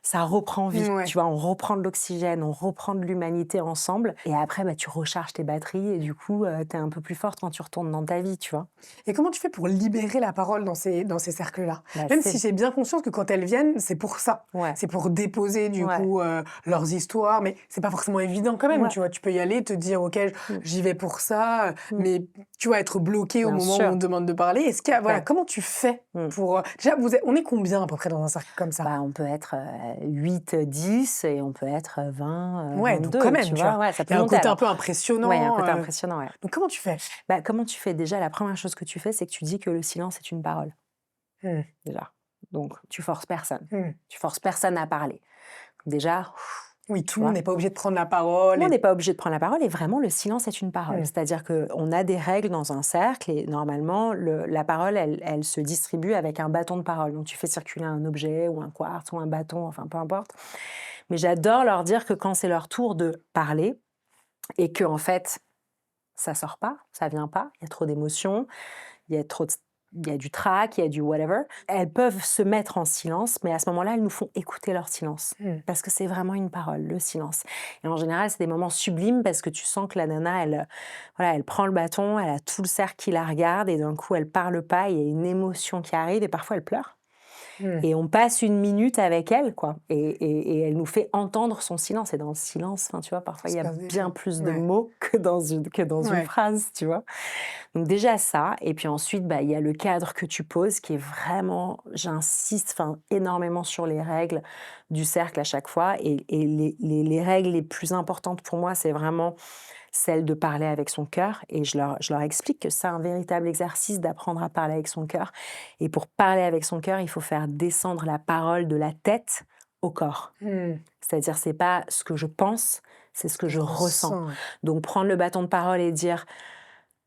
ça reprend vie. Ouais. Tu vois, on reprend de l'oxygène, on reprend de l'humanité ensemble. Et après, bah, tu recharges tes batteries et du coup, tu es un peu plus forte quand tu retournes dans ta vie, tu vois. Et comment tu fais pour libérer la parole dans ces cercles-là? Bah, Même si j'ai bien conscience que quand elles viennent, c'est pour ça. Ouais, C'est pour déposer du ouais, coup, leurs histoires, mais c'est pas forcément évident quand même, ouais. tu vois? Tu peux y aller, te dire: «OK, Mmh, j'y vais pour ça», mmh. mais tu vois, être bloqué au Bien moment où on sûr. te demande de parler. Est-ce qu'il y a voilà, Ouais. comment tu fais Mmh. pour, déjà on est combien à peu près dans un cercle comme ça? Bah, on peut être 8, 10 et on peut être 20, Ouais, donc quand 22, même, tu tu vois? vois? Ouais, ça Il peut y a un monter côté un alors. peu Ouais, il y a un impressionnant, côté impressionnant, ouais. donc comment tu fais? Bah, comment tu fais? Déjà, la première chose que tu fais, c'est que tu dis que le silence est une parole, Mmh. déjà. Donc tu forces personne. Mmh. Tu forces personne à parler. Déjà, Oui, tu tout le monde vois? n'est pas obligé de prendre la Tout parole le monde et n'est pas obligé de prendre la parole et vraiment le silence est une parole. mmh. C'est-à-dire qu'on a des règles dans un cercle et normalement la parole, elle se distribue avec un bâton de parole. Donc tu fais circuler un objet ou un quartz ou un bâton, enfin peu importe. Mais j'adore leur dire que quand c'est leur tour de parler et que en fait ça sort pas, ça vient pas, il y a trop d'émotions, il y a trop de il y a du trac, il y a du whatever. Elles peuvent se mettre en silence, mais à ce moment-là, elles nous font écouter leur silence. Mmh. Parce que c'est vraiment une parole, le silence. Et en général, c'est des moments sublimes parce que tu sens que la nana, voilà, elle prend le bâton, elle a tout le cercle qui la regarde et d'un coup, elle parle pas, il y a une émotion qui arrive et parfois elle pleure. Mmh. Et on passe une minute avec elle, quoi. Et elle nous fait entendre son silence. Et dans le silence, enfin, tu vois, parfois, il Se y a passe des bien choses. plus de Ouais. mots que dans une Ouais. phrase, tu vois. Donc déjà ça, et puis ensuite, bah, il y a le cadre que tu poses qui est vraiment, j'insiste, enfin, énormément sur les règles du cercle à chaque fois. Et les règles les plus importantes pour moi, c'est vraiment celle de parler avec son cœur. Et je leur explique que c'est un véritable exercice d'apprendre à parler avec son cœur. Et pour parler avec son cœur, il faut faire descendre la parole de la tête au corps. Mmh. C'est-à-dire, c'est pas ce que je pense, c'est ce que Je je ressens. ressens, ouais. Donc prendre le bâton de parole et dire: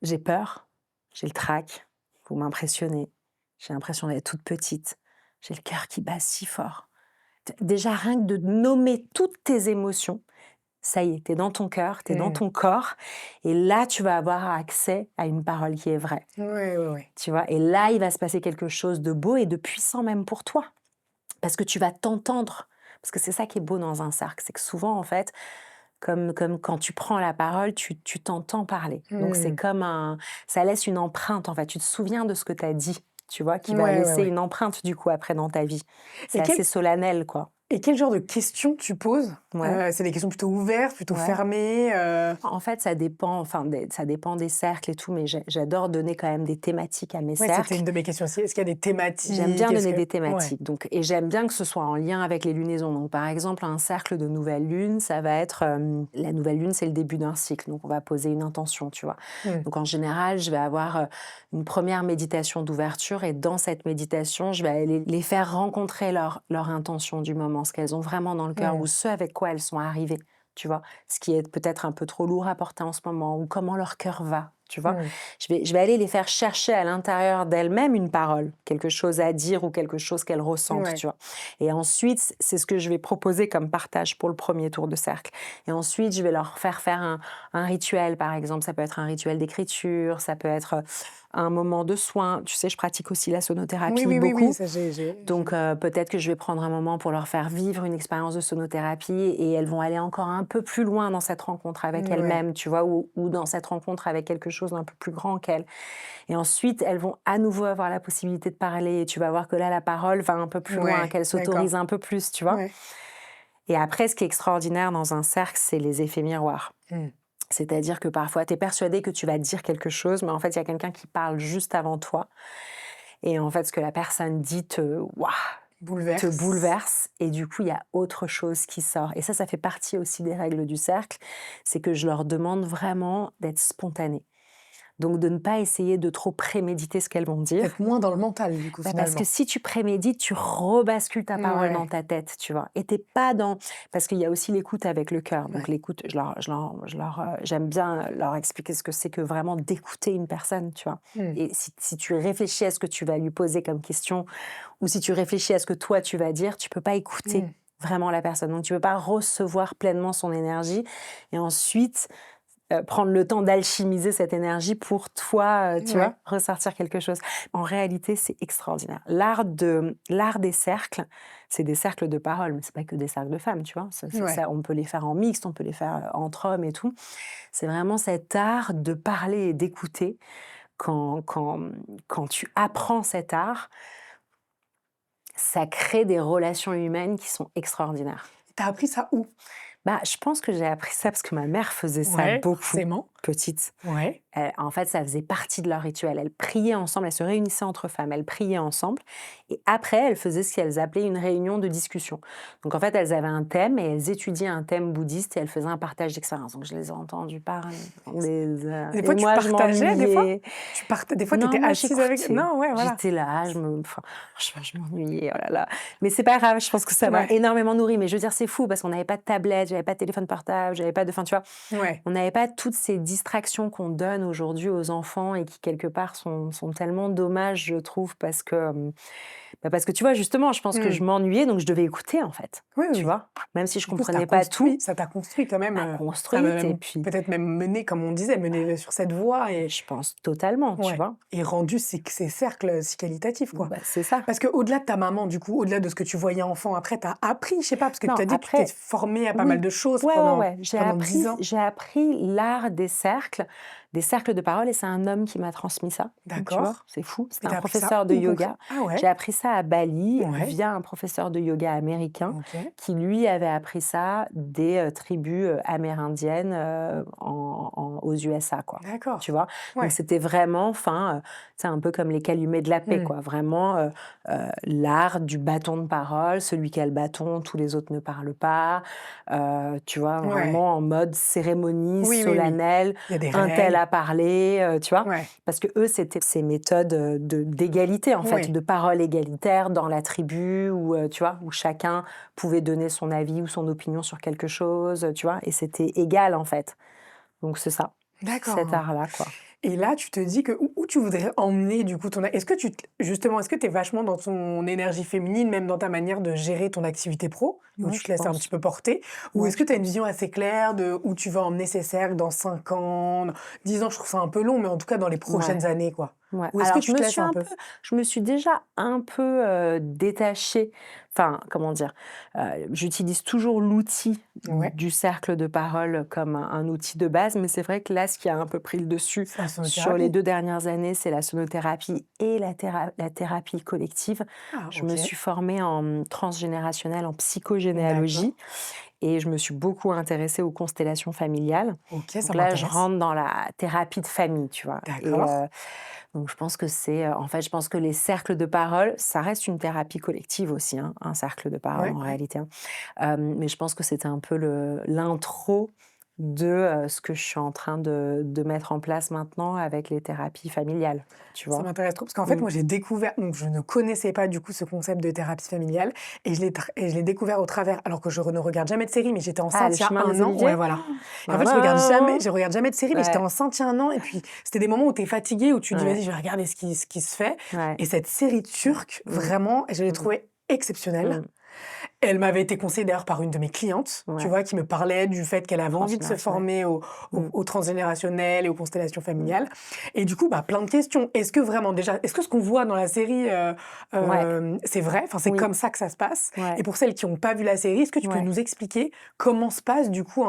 «J'ai peur, j'ai le trac, vous m'impressionnez, j'ai l'impression d'être toute petite, j'ai le cœur qui bat si fort». Déjà rien que de nommer toutes tes émotions, ça y est, tu es dans ton cœur, tu es dans Mmh. ton corps et là, tu vas avoir accès à une parole qui est vraie, Ouais, ouais, ouais. tu vois? Et là, il va se passer quelque chose de beau et de puissant même pour toi. Parce que tu vas t'entendre. Parce que c'est ça qui est beau dans un cercle, c'est que souvent, en fait, comme quand tu prends la parole, tu t'entends parler. Donc c'est Mmh. comme ça laisse une empreinte, en fait. Tu te souviens de ce que tu as dit, tu vois? Qui va Ouais, ouais, laisser ouais. une empreinte, du coup, après dans ta vie. Et C'est assez solennel, quoi. quel genre de questions tu poses? Ouais, C'est des questions plutôt ouvertes, plutôt ouais. fermées, En fait, ça dépend, enfin, ça dépend des cercles et tout, mais j'adore donner quand même des thématiques à mes Ouais, c'était cercles. une de mes questions aussi. Est-ce qu'il y a des J'aime thématiques? bien Est-ce donner que des ouais. thématiques, donc et j'aime bien que ce soit en lien avec les lunaisons. Donc, par exemple, un cercle de nouvelle lune, ça va être, la nouvelle lune, c'est le début d'un cycle, donc on va poser une intention, tu vois? Mmh. Donc en général, je vais avoir, une première méditation d'ouverture et dans cette méditation, je vais aller les faire rencontrer leur intention du moment, ce qu'elles ont vraiment dans le cœur ou Mmh. ce avec quoi elles sont arrivées, tu vois? Ce qui est peut-être un peu trop lourd à porter en ce moment ou comment leur cœur va, tu vois? Mmh. Je vais aller les faire chercher à l'intérieur d'elles-mêmes une parole, quelque chose à dire ou quelque chose qu'elles ressentent, Ouais. tu vois? Et ensuite, c'est ce que je vais proposer comme partage pour le premier tour de cercle. Et ensuite, je vais leur faire un rituel, par exemple. Ça peut être un rituel d'écriture, ça peut être, un moment de soin. Tu sais, je pratique aussi la Oui, sonothérapie oui, oui, oui, beaucoup. ça j'ai Donc, peut-être que je vais prendre un moment pour leur faire vivre une expérience de sonothérapie et elles vont aller encore un peu plus loin dans cette rencontre avec ouais. elles-mêmes, tu vois? Ou dans cette rencontre avec quelque chose d'un peu plus grand qu'elles. Et ensuite, elles vont à nouveau avoir la possibilité de parler et tu vas voir que là, la parole va un peu plus loin, Ouais, qu'elles d'accord. s'autorisent un peu plus, tu vois? Ouais. Et après, ce qui est extraordinaire dans un cercle, c'est les effets miroirs. Mmh. C'est-à-dire que parfois, tu es persuadé que tu vas dire quelque chose, mais en fait, il y a quelqu'un qui parle juste avant toi. Et en fait, ce que la personne dit te Bouleverse. bouleverse. Et du coup, il y a autre chose qui sort. Et ça fait partie aussi des règles du cercle. C'est que je leur demande vraiment d'être spontanés. Donc, de ne pas essayer de trop préméditer ce qu'elles vont dire. Être moins dans le mental, du coup, Parce finalement. que si tu prémédites, tu rebascules ta parole dans ta tête, tu vois. Et t'es pas dans... Parce qu'il y a aussi l'écoute avec le cœur. Donc, l'écoute, j'aime bien leur expliquer ce que c'est que vraiment d'écouter une personne, tu vois. Et si tu réfléchis à ce que tu vas lui poser comme question, ou si tu réfléchis à ce que toi, tu vas dire, tu peux pas écouter vraiment la personne. Donc, tu peux pas recevoir pleinement son énergie. Et ensuite... prendre le temps d'alchimiser cette énergie pour toi, tu vois, ressortir quelque chose. En réalité, c'est extraordinaire. L'art des cercles, c'est des cercles de parole, mais c'est pas que des cercles de femmes, tu vois. Ça, on peut les faire en mixte, on peut les faire entre hommes et tout. C'est vraiment cet art de parler et d'écouter. Quand tu apprends cet art, ça crée des relations humaines qui sont extraordinaires. T'as appris ça où? Je pense que j'ai appris ça parce que ma mère faisait ça beaucoup, forcément. petite. Ouais. En fait, ça faisait partie de leur rituel. Elles priaient ensemble, elles se réunissaient entre femmes, elles priaient ensemble. Et après, elles faisaient ce qu'elles appelaient une réunion de discussion. Donc, en fait, elles avaient un thème et elles étudiaient un thème bouddhiste et elles faisaient un partage d'expérience. Donc, je les ai entendues parler. Des fois, tu partageais, des fois? Des fois, tu étais assise avec... Non, ouais, voilà. J'étais là, je m'ennuyais, oh là là. Mais c'est pas grave, je pense que ça m'a énormément nourrie. Mais je veux dire, c'est fou parce qu'on n'avait pas de tablette, j'avais pas de téléphone portable, j'avais pas de... Enfin, tu vois, on n'avait pas toutes ces distractions qu'on donne aujourd'hui aux enfants et qui, quelque part, sont tellement dommages, je trouve, parce que tu vois, justement, je pense que je m'ennuyais, donc je devais écouter, en fait. Tu vois, même si je comprenais pas tout. Ça t'a construit quand même. Construite, et puis... Peut-être même mené, comme on disait, mené sur cette voie. Et je pense totalement, tu vois. Et rendu ces cercles si qualitatifs, quoi. C'est ça. Parce qu'au-delà de ta maman, du coup, au-delà de ce que tu voyais enfant, après, t'as appris, je sais pas, parce que tu as dit que tu t'es formée à pas mal de choses pendant 10 ans. J'ai appris l'art des cercles de parole, et c'est un homme qui m'a transmis ça. D'accord. C'est fou. C'était un professeur de yoga. J'ai appris ça à Bali via un professeur de yoga américain qui, lui, avait appris ça des tribus amérindiennes aux USA, quoi. D'accord. Tu vois. Donc, c'était vraiment, c'est un peu comme les calumets de la paix, quoi. Vraiment, l'art du bâton de parole. Celui qui a le bâton, tous les autres ne parlent pas. Tu vois, vraiment en mode cérémonie solennelle. Il y a des un tel règles. à parler, tu vois. Parce que eux, c'était ces méthodes d'égalité, en fait, de parole égalitaire dans la tribu, où, tu vois, où chacun pouvait donner son avis ou son opinion sur quelque chose, tu vois. Et c'était égal, en fait. Donc, c'est ça. D'accord. Cet art-là, quoi. Et là, tu te dis que où tu voudrais emmener du coup ton... Est-ce que tu es vachement dans ton énergie féminine, même dans ta manière de gérer ton activité pro, où tu te laisses un petit peu porter? Ou est-ce que tu as une vision assez claire de où tu vas emmener ces cercles dans 5 ans, 10 ans? Je trouve ça un peu long, mais en tout cas dans les prochaines années, quoi. Ou est-ce que tu te laisses un peu? Je me suis déjà un peu détachée. Enfin, comment dire, j'utilise toujours l'outil du cercle de parole comme un outil de base, mais c'est vrai que là, ce qui a un peu pris le dessus sur les 2 dernières années, c'est la sonothérapie et la thérapie collective. Je me suis formée en transgénérationnel, en psychogénéalogie. Et je me suis beaucoup intéressée aux constellations familiales. Donc là, je rentre dans la thérapie de famille, tu vois. D'accord. Donc, je pense que je pense que les cercles de parole, ça reste une thérapie collective aussi, hein, un cercle de parole en réalité. Mais je pense que c'était un peu l'intro de ce que je suis en train de mettre en place maintenant avec les thérapies familiales, tu vois. Ça m'intéresse trop, parce qu'en fait, moi, j'ai découvert, donc je ne connaissais pas du coup ce concept de thérapie familiale, et je l'ai découvert au travers, alors que je ne regarde jamais de série, mais j'étais enceinte il y a 1 an. Ouais, voilà. Et en fait, je regarde jamais de série, mais j'étais enceinte il y a 1 an, et puis c'était des moments où tu es fatiguée, où tu te dis, vas-y, je vais regarder ce qui se fait. Et cette série turque, vraiment, je l'ai trouvée exceptionnelle. Elle m'avait été conseillée d'ailleurs par une de mes clientes, tu vois, qui me parlait du fait qu'elle avait envie de se former au transgénérationnel et aux constellations familiales. Et du coup, plein de questions. Est-ce que vraiment, déjà, est-ce que ce qu'on voit dans la série, c'est vrai? Enfin, c'est comme ça que ça se passe. Et pour celles qui n'ont pas vu la série, est-ce que tu peux nous expliquer comment se passe, du coup,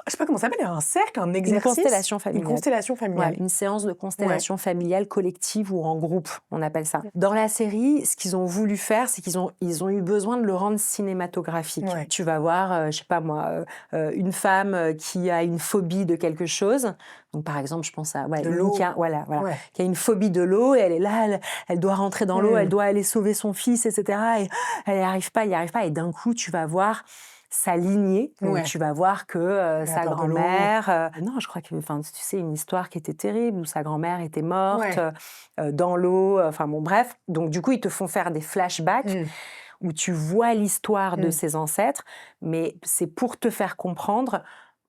je sais pas comment ça s'appelle, un cercle, un exercice? Une constellation familiale. Une séance de constellation familiale collective ou en groupe, on appelle ça. Dans la série, ce qu'ils ont voulu faire, c'est qu'ils ont eu besoin de le rendre cinématographique. Tu vas voir, je sais pas moi, une femme qui a une phobie de quelque chose. Donc par exemple, je pense à l'eau. qui a une phobie de l'eau, et elle est là, elle doit rentrer dans l'eau, elle doit aller sauver son fils, etc. Et elle n'y arrive pas. Et d'un coup, tu vas voir sa lignée. Donc, Ouais. tu vas voir que Elle sa apporte de l'eau. grand-mère... non, je crois que, enfin, tu sais, une histoire qui était terrible, où sa grand-mère était morte Ouais. dans l'eau. Enfin, bon, bref. Donc, du coup, ils te font faire des flashbacks Mmh. où tu vois l'histoire de Mmh. ses ancêtres, mais c'est pour te faire comprendre,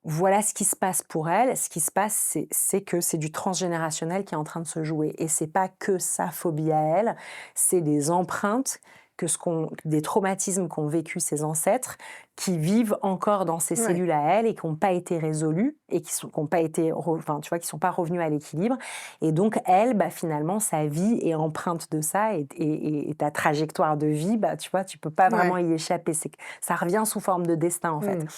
voilà ce qui se passe pour elle. Ce qui se passe, c'est que c'est du transgénérationnel qui est en train de se jouer. Et c'est pas que sa phobie à elle, c'est des empreintes, des traumatismes qu'ont vécu ses ancêtres, qui vivent encore dans ses Ouais. cellules à elle et qui n'ont pas été résolus et qui ont pas été, enfin, tu vois, qui sont pas revenus à l'équilibre. Et donc elle, bah, finalement, sa vie est empreinte de ça et ta trajectoire de vie, bah, tu vois, tu peux pas vraiment Ouais. y échapper. Ça revient sous forme de destin en fait. Mmh.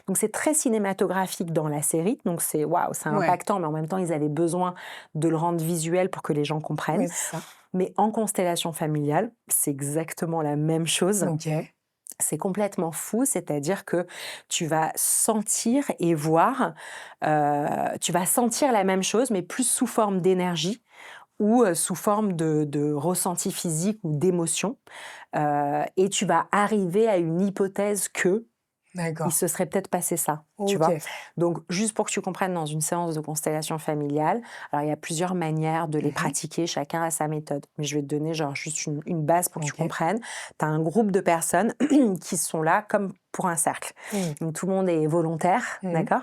Donc c'est très cinématographique dans la série. Donc c'est waouh, c'est Ouais. impactant, mais en même temps ils avaient besoin de le rendre visuel pour que les gens comprennent. Ouais, c'est ça. Mais en constellation familiale, c'est exactement la même chose. OK. C'est complètement fou, c'est-à-dire que tu vas sentir et voir, tu vas sentir la même chose, mais plus sous forme d'énergie ou sous forme de ressenti physique ou d'émotion. Et tu vas arriver à une hypothèse que il D'accord. se serait peut-être passé ça, tu vois? OK. Donc juste pour que tu comprennes, dans une séance de constellation familiale, alors il y a plusieurs manières de les Mmh. pratiquer, chacun a sa méthode. Mais je vais te donner genre juste une base pour que tu OK. comprennes. Tu as un groupe de personnes qui sont là comme pour un cercle. Mmh. Donc tout le monde est volontaire, Mmh. d'accord?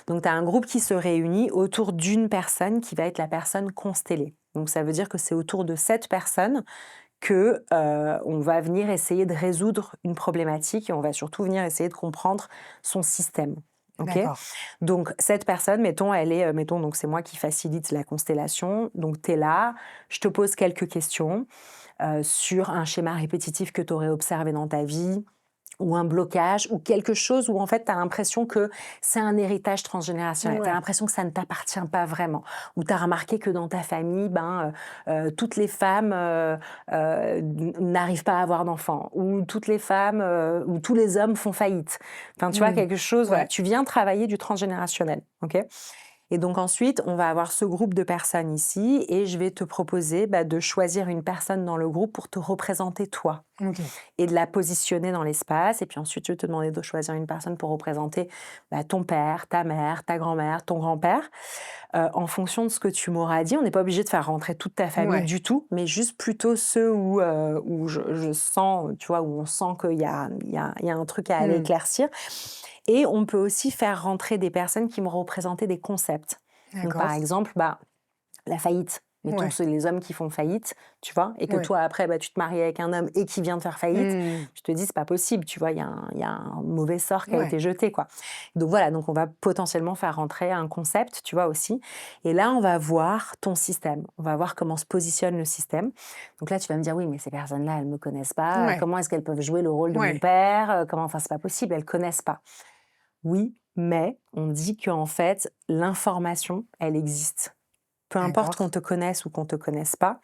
Donc tu as un groupe qui se réunit autour d'une personne qui va être la personne constellée. Donc ça veut dire que c'est autour de cette personne que, on va venir essayer de résoudre une problématique et on va surtout venir essayer de comprendre son système. OK? D'accord. Donc cette personne, mettons, elle est, mettons, donc c'est moi qui facilite la constellation, donc tu es là, je te pose quelques questions, sur un schéma répétitif que tu aurais observé dans ta vie, ou un blocage, ou quelque chose où en fait tu as l'impression que c'est un héritage transgénérationnel. Tu as Ouais. l'impression que ça ne t'appartient pas vraiment. Ou tu as remarqué que dans ta famille, toutes les femmes n'arrivent pas à avoir d'enfants. Ou toutes les femmes, ou tous les hommes font faillite. Enfin, tu vois, Mmh. quelque chose, voilà. Ouais. Tu viens travailler du transgénérationnel, ok? Et donc ensuite, on va avoir ce groupe de personnes ici et je vais te proposer de choisir une personne dans le groupe pour te représenter toi OK. et de la positionner dans l'espace. Et puis ensuite, je vais te demander de choisir une personne pour représenter ton père, ta mère, ta grand-mère, ton grand-père. En fonction de ce que tu m'auras dit, on n'est pas obligé de faire rentrer toute ta famille Ouais. du tout, mais juste plutôt ceux où je sens, tu vois, où on sent qu'il y a un truc à aller Mmh. éclaircir. Et on peut aussi faire rentrer des personnes qui vont représenter des concepts. Donc par D'accord. exemple, la faillite. Mettons que Ouais. c'est les hommes qui font faillite, tu vois, et que Ouais. toi, après, tu te maries avec un homme et qui vient de faire faillite, Mmh. tu te dis, c'est pas possible, tu vois, il y a un mauvais sort qui a Ouais. été jeté, quoi. Donc voilà, donc on va potentiellement faire rentrer un concept, tu vois, aussi. Et là, on va voir ton système. On va voir comment se positionne le système. Donc là, tu vas me dire, oui, mais ces personnes-là, elles me connaissent pas. Ouais. Comment est-ce qu'elles peuvent jouer le rôle de mon Ouais. père? Enfin, c'est pas possible, elles connaissent pas. Oui, mais on dit qu'en fait, l'information, elle existe. Peu importe qu'on D'accord. te connaisse ou qu'on te connaisse pas,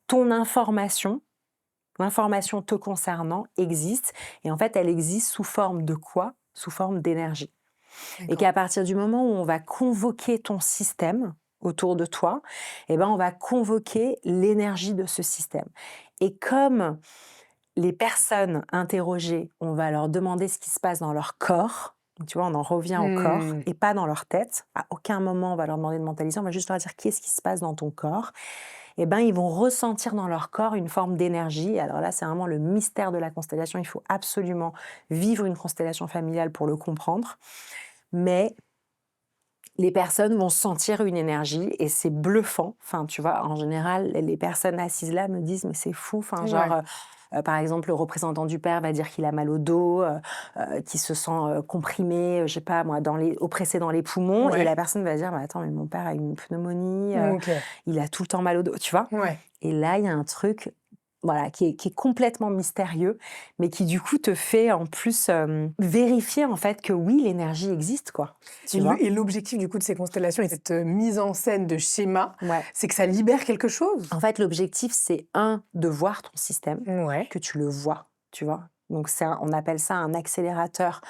ton information, l'information te concernant existe et en fait, elle existe sous forme de quoi? Sous forme d'énergie. Et D'accord. qu'à partir du moment où on va convoquer ton système autour de toi, on va convoquer l'énergie de ce système. Et comme les personnes interrogées, on va leur demander ce qui se passe dans leur corps. Donc, tu vois, on en revient au corps Mmh. et pas dans leur tête. À aucun moment, on va leur demander de mentaliser. On va juste leur dire qu'est-ce qui se passe dans ton corps. Ils vont ressentir dans leur corps une forme d'énergie. Alors là, c'est vraiment le mystère de la constellation. Il faut absolument vivre une constellation familiale pour le comprendre. Mais les personnes vont sentir une énergie et c'est bluffant. Enfin, tu vois, en général, les personnes assises là me disent, mais c'est fou. Enfin, Ouais. genre, par exemple, le représentant du père va dire qu'il a mal au dos, qu'il se sent comprimé, je sais pas moi, oppressé dans les poumons. Et Ouais. la personne va dire, attends, mais mon père a une pneumonie, OK. il a tout le temps mal au dos, tu vois. Ouais. Et là, il y a un truc, voilà, qui est complètement mystérieux, mais qui du coup te fait en plus vérifier en fait que oui, l'énergie existe, quoi. Tu vois? Et l'objectif du coup de ces constellations et cette mise en scène de schémas, Ouais. c'est que ça libère quelque chose? En fait, l'objectif, c'est de voir ton système, Ouais. que tu le vois, tu vois. Donc on appelle ça un accélérateur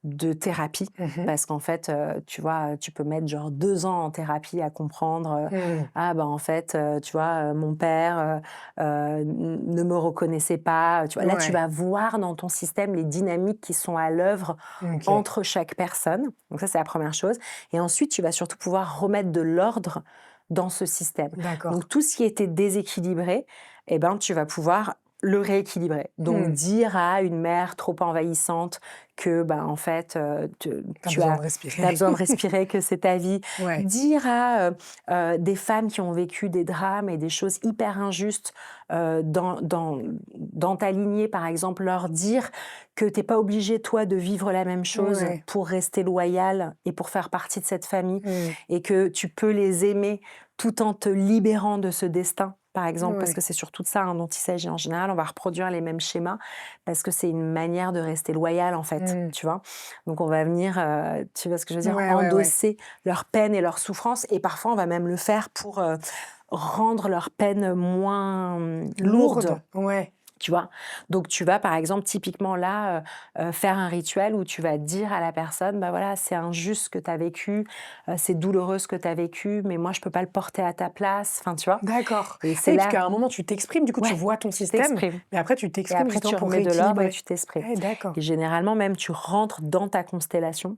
de thérapie. Mmh. Parce qu'en fait, tu vois, tu peux mettre genre 2 ans en thérapie à comprendre, Mmh. ah bah, en fait, tu vois, mon père, ne me reconnaissait pas, tu vois? Là, tu Ouais. vas voir dans ton système les dynamiques qui sont à l'œuvre OK. entre chaque personne. Donc ça, c'est la première chose et ensuite, tu vas surtout pouvoir remettre de l'ordre dans ce système. D'accord. Donc tout ce qui était déséquilibré, eh ben, tu vas pouvoir le rééquilibrer. Donc Mmh. dire à une mère trop envahissante que, ben, en fait, Tu tu besoin as de respirer. besoin de respirer, que c'est ta vie. Ouais. Dire à, des femmes qui ont vécu des drames et des choses hyper injustes, dans ta lignée, par exemple, leur dire que tu es pas obligé, toi, de vivre la même chose Ouais. pour rester loyal et pour faire partie de cette famille Mmh. et que tu peux les aimer tout en te libérant de ce destin, par exemple, parce que Ouais. c'est surtout de ça, hein, dont il s'agit en général. On va reproduire les mêmes schémas parce que c'est une manière de rester loyal, en fait, Mmh. tu vois? Donc on va venir, tu vois ce que je veux dire? Ouais, ouais, ouais. Endosser leur peine et leur souffrance et parfois on va même le faire pour, rendre leur peine moins, lourde. Lourde? Ouais. Tu vois? Donc tu vas, par exemple, typiquement là, faire un rituel où tu vas dire à la personne: «Bah, voilà, c'est injuste ce que tu as vécu, c'est douloureux ce que tu as vécu, mais moi je peux pas le porter à ta place». Enfin, tu vois? D'accord. Et Ah c'est oui, parce là qu'à un moment, tu t'exprimes, du coup, tu ouais, vois ton tu système, t'exprimes mais après, tu et t'exprimes après justement tu pour remets de l'ordre et rééquilibrer. tu t'exprimes Eh et d'accord. généralement même tu rentres dans ta constellation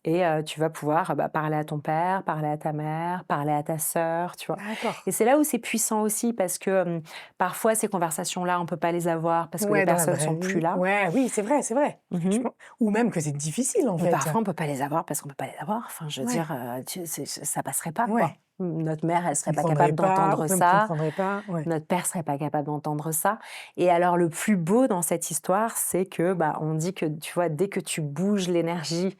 et tu vas pouvoir, bah, parler à ton père, parler à ta mère, parler à ta sœur, tu vois? D'accord. Et c'est là où c'est puissant aussi parce que, parfois ces conversations-là, on peut pas les avoir parce que les Ouais, dans la personnes vraie sont plus vie. là. Ouais, oui, c'est vrai, c'est vrai. Je Mmh. pen ou même que c'est difficile, en Mais fait. parfois, on peut pas les avoir parce qu'on peut pas les avoir. Enfin, je veux dire, Ouais, tu ça passerait pas, quoi. ouais. Notre mère, elle serait pas Comprendrait capable pas ou d'entendre même ça. comprendrait pas. Ouais. Notre père serait pas capable d'entendre ça. Et alors, le plus beau dans cette histoire, c'est que, bah, on dit que, tu vois, dès que tu bouges l'énergie,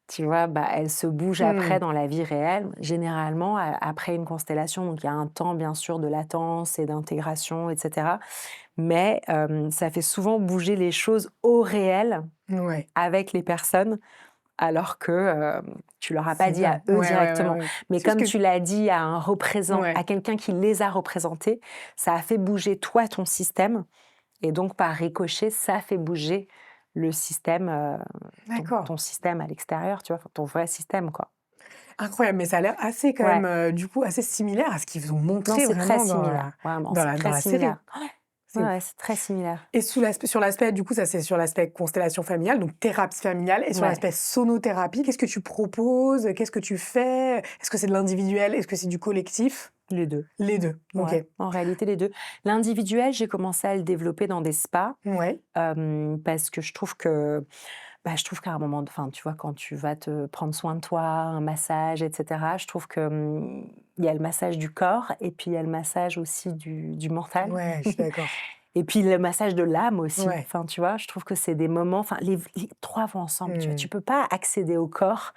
tu vois, bah, elle se bouge après Mmh. dans la vie réelle. Généralement, après une constellation, donc il y a un temps, bien sûr, de latence et d'intégration, etc. Mais ça fait souvent bouger les choses au réel Ouais. avec les personnes alors que, tu leur as pas C'est dit à dingue. eux Ouais, ouais, ouais, directement. ouais. Mais C'est ce comme que tu l'as dit à ouais. quelqu'un qui les a représentés, ça a fait bouger toi, ton système et donc par ricochet, ça fait bouger le système, D'accord. ton système à l'extérieur, tu vois? Enfin ton vrai système, quoi. Incroyable, mais ça a l'air assez quand même, Ouais. du coup, assez similaire à ce qu'ils vous ont Non, montré c'est très vraiment dans similaire, la vraiment, dans c'est la dans très la série. similaire. Ouais. C'est Ouais, ouf. ouais, c'est très similaire. Et sur l'aspect du coup, ça c'est sur l'aspect constellation familiale, donc thérapie familiale et sur Ouais, l'aspect sonothérapie, qu'est-ce que tu proposes? Qu'est-ce que tu fais? Est-ce que c'est de l'individuel? Est-ce que c'est du collectif? les 2. Les 2. OK. Ouais, en réalité les 2. L'individuel, j'ai commencé à le développer dans des spas, Ouais. parce que je trouve que bah, je trouve qu'à un moment enfin, tu vois, quand tu vas te prendre soin de toi, un massage et cetera, je trouve que, il y a le massage du corps et puis il y a le massage aussi du mental Ouais, je suis d'accord. et puis le massage de l'âme aussi. Ouais. Enfin, tu vois, je trouve que c'est des moments enfin, les 3 vont ensemble, tu vois? Mmh. Tu peux pas accéder au corps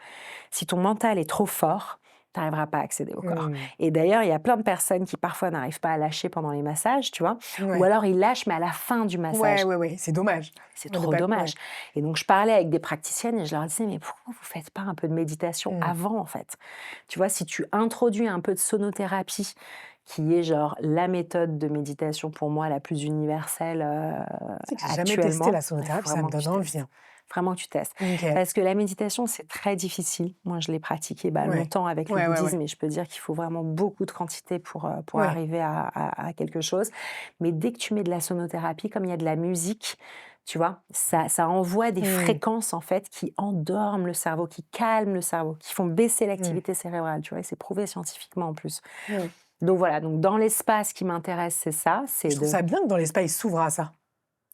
si ton mental est trop fort, tu arriveras pas à accéder au corps Mmh. et d'ailleurs, il y a plein de personnes qui parfois n'arrivent pas à lâcher pendant les massages, tu vois? Ou Ouais. alors ils lâchent mais à la fin du Ouais, massage. ouais, ouais, c'est dommage. C'est Ouais, de trop pas dommage ouais. et donc je parlais avec des praticiennes et je leur disais: «Mais pourquoi vous faites pas un peu de méditation Mmh. avant, en fait?» Tu vois? Si tu introduis un peu de sonothérapie, qui est genre la méthode de méditation pour moi la plus universelle, Tu sais que j'ai jamais testé actuellement, la il faut sonothérapie, ça me vraiment que donne tu envie, testes. hein. Vraiment que tu testes. OK. Parce que la méditation, c'est très difficile. Moi, je l'ai pratiqué, bah, Ouais. longtemps avec le Ouais, ouais, bouddhisme ouais. et je peux dire qu'il faut vraiment beaucoup de quantité pour Ouais. arriver à quelque chose. Mais dès que tu mets de la sonothérapie, comme il y a de la musique, tu vois? Ça envoie des Mmh. fréquences, en fait, qui endorment le cerveau, qui calment le cerveau, qui font baisser Mmh. l'activité cérébrale, tu vois? Et c'est prouvé scientifiquement, en plus. Mmh. Donc voilà, donc dans l'espace, ce qui m'intéresse, c'est ça, Je c'est trouve de ça bien que dans l'espace, ils s'ouvrent à ça.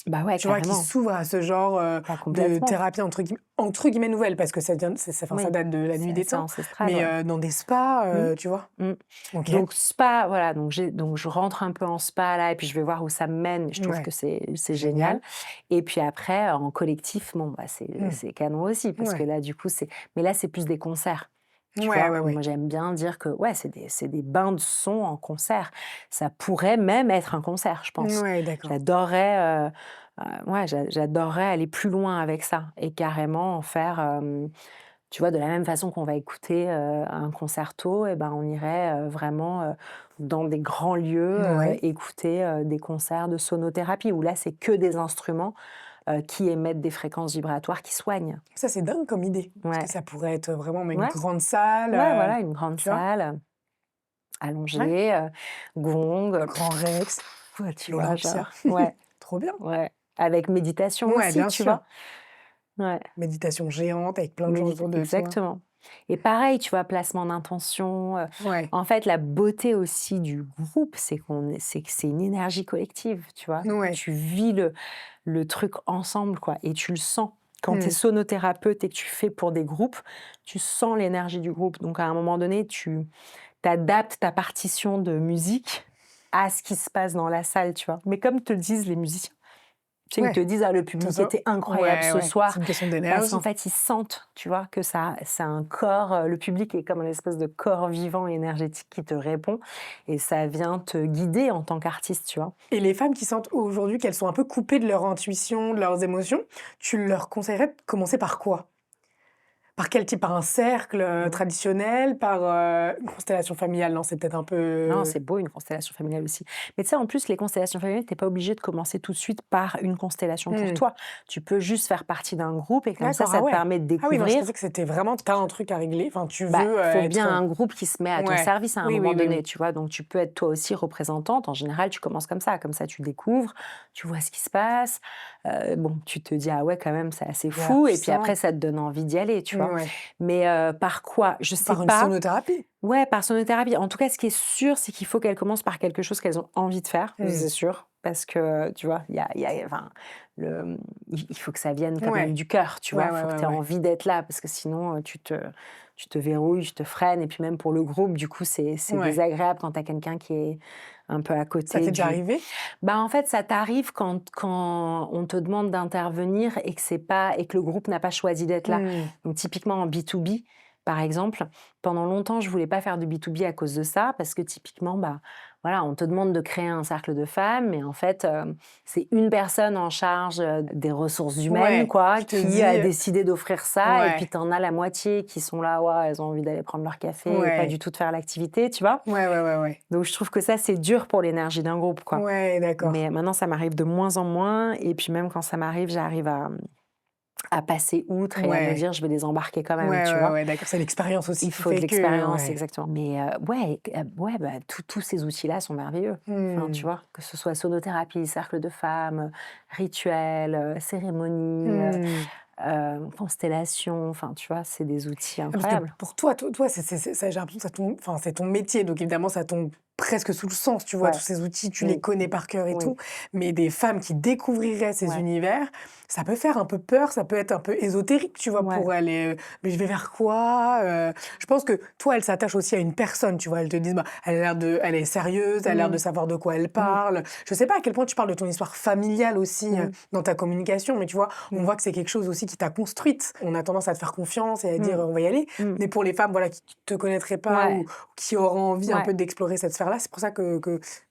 bah, ouais, Tu vois, qu'ils carrément. s'ouvrent à ce genre, Bah, de complètement. thérapie entre guillemets «nouvelle» parce que ça vient c'est enfin, ça Oui, date de la nuit c'est des assez temps, ancestral, mais ouais. dans des spas, Mmh. tu vois? Mmh. OK. Donc spa, voilà, donc je rentre un peu en spa là et puis je vais voir où ça me mène. Je trouve Ouais. que c'est génial Génial. et puis après, en collectif, bon, bah, Mmh. c'est canon aussi parce que Ouais. là, du coup, mais là, c'est plus des concerts, tu Ouais, vois? ouais, Moi, ouais. j'aime bien dire que, ouais, c'est des bains de son en concert. Ça pourrait même être un concert, je pense. Ouais, d'accord. J'adorerais, ouais, j'adorerais aller plus loin avec ça et carrément en faire, tu vois, de la même façon qu'on va écouter, un concerto et ben, on irait, vraiment, dans des grands lieux, Ouais. écouter, des concerts de sonothérapie où là, c'est que des instruments, qui émettent des fréquences vibratoires qui soignent. Ça, c'est dingue comme idée. Parce que Ouais, ça pourrait être vraiment mais une ouais, grande salle, ouais, voilà, une grande tu vois? salle Ouais. allongée, gong, Un grand Rex, ouais, tu les vois, lampes, ça. genre, ouais, Trop bien. ouais, avec méditation Ouais, aussi, bien tu sûr. vois. Ouais. Méditation géante avec plein de gens autour de toi. Exactement. Et pareil, tu vois, placement d'intention. Ouais, En fait, la beauté aussi du groupe, c'est que c'est une énergie collective, tu vois. ouais. Tu vis le truc ensemble, quoi, et tu le sens. Quand tu es Mmh. sonothérapeute et que tu fais pour des groupes, tu sens l'énergie du groupe. Donc, à un moment donné, tu adaptes ta partition de musique à ce qui se passe dans la salle, tu vois. Mais comme te le disent les musiciens, tu sais, ils te Ouais, disent: «Ah, le tout public ça était incroyable ouais, ce ouais, soir». c'est une question Parce qu'en d'énergie. fait, ils sentent, tu vois, que ça c'est un corps, le public est comme un espèce de corps vivant et énergétique qui te répond et ça vient te guider en tant qu'artiste, tu vois? Et les femmes qui sentent aujourd'hui qu'elles sont un peu coupées de leur intuition, de leurs émotions, tu leur conseillerais de commencer par quoi? Par quel type? Par un cercle, Mmh. traditionnel? Par, une constellation familiale? Non, c'est peut-être un Non, peu c'est beau une constellation familiale aussi. Mais tu sais, en plus, les constellations familiales, tu es pas obligé de commencer tout de suite par une constellation pour mmh. toi. Tu peux juste faire partie d'un groupe et comme D'accord, ça ah te ouais. permet de Ah oui, non, je découvrir. pensais que c'était vraiment tu as un truc à régler, enfin tu Bah, veux, il faut bien être un groupe qui se met à ton ouais. service à un Oui, moment oui, oui, donné, oui. tu vois? Donc tu peux être toi aussi représentante. En général, tu commences comme ça tu découvres, tu vois ce qui se passe, bon, tu te dis: «Ah ouais, quand même, c'est assez Il a l'air fou» et puis puissant. après ça te donne envie d'y aller, tu vois? Ouais. Mais par quoi? Je sais Par une pas. sonothérapie? Ouais, par sonothérapie. En tout cas, ce qui est sûr, c'est qu'il faut qu'elles commencent par quelque chose qu'elles ont envie de faire, ça, Mmh. c'est sûr. Parce que, tu vois, il y a enfin, il faut que ça vienne quand même Ouais. du cœur, tu vois? Ouais, Il ouais, faut que ouais, tu aies ouais. envie d'être là parce que sinon, tu te verrouilles, tu te freines et puis même pour le groupe, du coup, c'est Ouais. désagréable quand tu as quelqu'un qui est un peu à Ça côté t'est déjà du arrivé? bah, en fait, ça t'arrive quand on te demande d'intervenir et que c'est pas et que le groupe n'a pas choisi d'être là. Mmh. Donc typiquement en B2B, par exemple, pendant longtemps, je voulais pas faire de B2B à cause de ça parce que typiquement, bah, voilà, on te demande de créer un cercle de femmes mais en fait, c'est une personne en charge, des ressources humaines, Ouais, quoi, tu te qui a dis, décidé d'offrir ça et puis ouais, tu en as la moitié qui sont là, ouais, elles ont envie d'aller prendre leur café et pas ouais. du tout de faire l'activité, tu vois? Ouais, ouais, ouais, ouais. Donc je trouve que ça, c'est dur pour l'énergie d'un groupe, quoi. Ouais, Mais d'accord. maintenant, ça m'arrive de moins en moins et puis même quand ça m'arrive, j'arrive à passer outre et à me Ouais. dire: «Je vais les embarquer quand même», Ouais, tu ouais, vois? ouais, d'accord, c'est l'expérience aussi Il qui faut de fait que l'expérience, ouais. exactement. Mais ouais, ouais, bah, tous ces outils-là sont merveilleux. Enfin, tu Mmh. vois? Que ce soit sonothérapie, cercle de femmes, rituels, cérémonies, Mmh. constellations, enfin, tu vois? C'est des outils Ah parce que incroyables. pour toi, toi, c'est ça j'ai l'impression que ça tombe enfin, c'est ton métier, donc évidemment, ça tombe presque sous le sens, tu vois? Tous Ouais. ces outils, tu les Mmh. connais par cœur et Oui. tout, mais des femmes qui découvriraient ces Ouais. univers, ça peut faire un peu peur, ça peut être un peu ésotérique, tu vois? Ouais. Pour elles mais je vais vers quoi? Je pense que toi, elles s'attachent aussi à une personne, tu vois? Elles te disent: «Bah, elle est sérieuse, elle a l'air de Mmh. savoir de quoi elle Mmh. parle». Je sais pas à quel point tu parles de ton histoire familiale aussi, Mmh. dans ta communication, mais tu vois? On Mmh. voit que c'est quelque chose aussi qui t'a construite. On a tendance à te faire confiance et à dire: Mmh. «On va y aller». Mmh. Mais pour les femmes, voilà, qui te connaîtraient pas Ouais. ou qui auraient envie un Ouais. peu d'explorer cette sphère-là, c'est pour ça que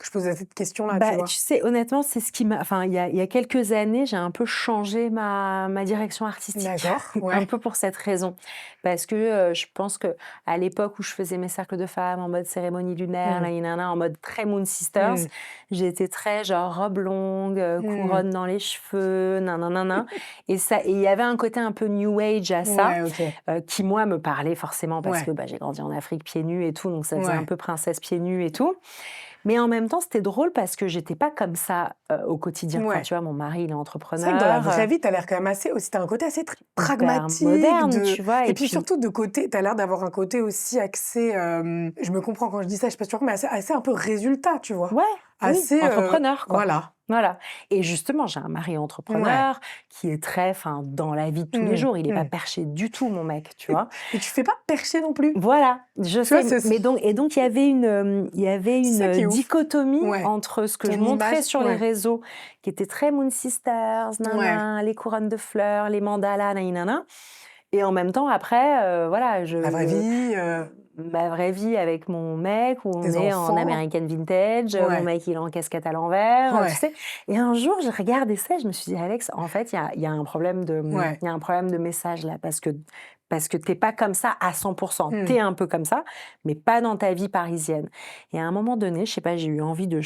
je posais cette question-là, tu Bah, vois? tu sais, honnêtement, c'est ce qui m'a enfin, il y a quelques années, j'ai un peu changé ma direction artistique, D'accord, un ouais. peu pour cette raison. Parce que, je pense que à l'époque où je faisais mes cercles de femmes en mode cérémonie lunaire, Mmh. nani nana, en mode très Moon Sisters, Mmh. j'étais très genre robe longue, Mmh. couronne dans les cheveux, nin nin et il y avait un côté un peu new age à ça, Ouais, OK. qui moi me parlait forcément parce que, Ouais, bah, j'ai grandi en Afrique pieds nus et tout, donc ça faisait un ouais. peu princesse pieds nus et tout. Mais en même temps, c'était drôle parce que j'étais pas comme ça, au quotidien. Enfin, Ouais. tu vois, mon mari, il est C'est vrai que dans la entrepreneur, vraie vie, tu as l'air quand même assez aussi tu as un côté assez hyper pragmatique moderne, de tu vois? et Et puis puis surtout de côté tu as l'air d'avoir un côté aussi axé, je me comprends quand je dis ça, je sais pas si tu vois? Mais assez un peu résultat, tu vois? ouais, oui, Assez, entrepreneur, quoi. voilà. Voilà et justement, j'ai un mari Ouais. entrepreneur qui est très enfin, dans la vie de tous les Mmh. jours, il est pas Mmh. perché du tout, mon mec, tu vois? Mais tu fais pas percher non plus. Voilà, je Tu vois? sais, mais donc il y avait C'est ça une qui est ouf. dichotomie Ouais. entre ce que je Ton montrais image sur les ouais. réseaux, qui était très Moon Sisters, Ouais. nin les couronnes de fleurs, les mandalas, nani nana et en même temps après, voilà, La vraie je vie, ma vraie vie avec mon mec, où on Tes est en enfants. American Vintage, mon Ouais. mec il est en casquette à l'envers, tu Ouais. sais. Et un jour, j'ai regardé ça, et je me suis dit: «Alex, en fait, il y a un problème de, Ouais. il y a un problème de message là, parce que tu pas comme ça à 100. Tu Mmh. es un peu comme ça, mais pas dans ta vie parisienne». Et à un moment donné, je sais pas, j'ai eu envie du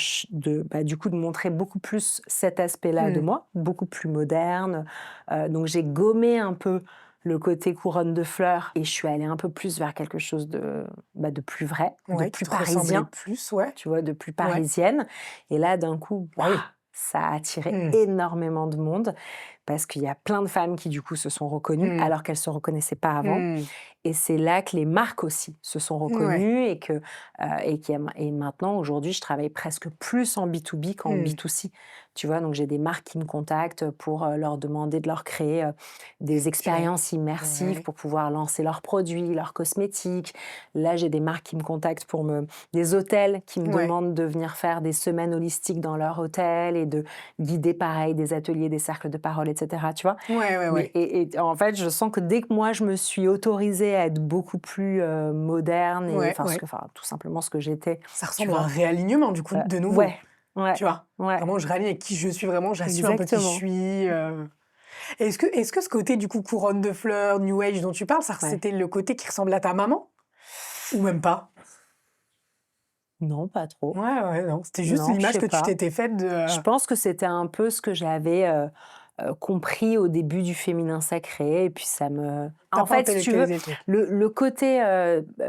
coup, de montrer beaucoup plus cet aspect-là de Mmh. moi, beaucoup plus moderne. Donc j'ai gommé un peu le côté couronne de fleurs, et je suis allée un peu plus vers quelque chose de plus vrai, de Ouais, qui plus te ressemblait parisien, plus, ouais. tu vois, de plus Ouais. parisienne. Et là, d'un coup, Bah waouh, oui. ça a attiré Mmh. énormément de monde, parce qu'il y a plein de femmes qui, du coup, se sont reconnues Mmh. alors qu'elles se reconnaissaient pas avant. Mmh. Et c'est là que les marques aussi se sont Ouais. reconnues, et maintenant, aujourd'hui, je travaille presque plus en B2B qu'en Mmh. B2C. Tu vois, donc j'ai des marques qui me contactent pour leur demander de leur créer des Effectuel. expériences immersives Ouais. pour pouvoir lancer leurs produits, leurs cosmétiques. Là, j'ai des marques qui me contactent des hôtels qui me Ouais. demandent de venir faire des semaines holistiques dans leur hôtel, et de guider pareil des ateliers, des cercles de parole, etc. Tu vois? Ouais, ouais, Mais ouais. et en fait, je sens que dès que moi, je me suis autorisée à être beaucoup plus, moderne, et Ouais, ouais. tout simplement ce que j'étais, Ça tu ressemble à un vois? réalignement du coup, de nouveau, Ouais, ouais, tu vois? ouais, Vraiment, je réaligne avec qui je suis vraiment, j'assume un peu qui je exactement, suis. Est-ce que ce côté du coup couronne de fleurs, new age dont tu parles, ça ouais. c'était le côté qui ressemble à ta maman? Ou même pas? Non, pas trop. Ouais, ouais, non, c'était juste Non, je l'image sais que tu pas. t'étais faite de, Je pense que c'était un peu ce que j'avais, compris au début du féminin sacré, et puis tu en pas fait, si tu veux, intellectualisé le truc. le côté,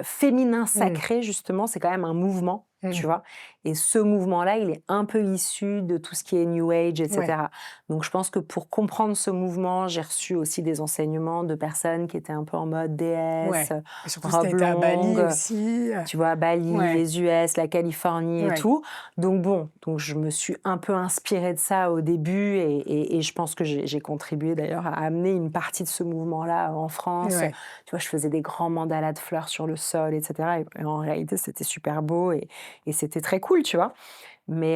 féminin Mmh. sacré, justement, c'est quand même un mouvement, tu Mmh. vois? Et ce mouvement-là, il est un peu issu de tout ce qui est new age, et Ouais. cetera. Donc je pense que pour comprendre ce mouvement, j'ai reçu aussi des enseignements de personnes qui étaient un peu en mode déesse, Ouais. Et surtout si tu robe été à Bali longue, aussi, tu vois? Bali, ouais, les US, la Californie et ouais. tout. Donc bon, je me suis un peu inspirée de ça au début, et je pense que j'ai contribué d'ailleurs à amener une partie de ce mouvement-là en France. Ouais. Tu vois, je faisais des grands mandalas de fleurs sur le sol, et cetera, et en réalité, c'était super beau, et c'était très cool, tu vois? Mais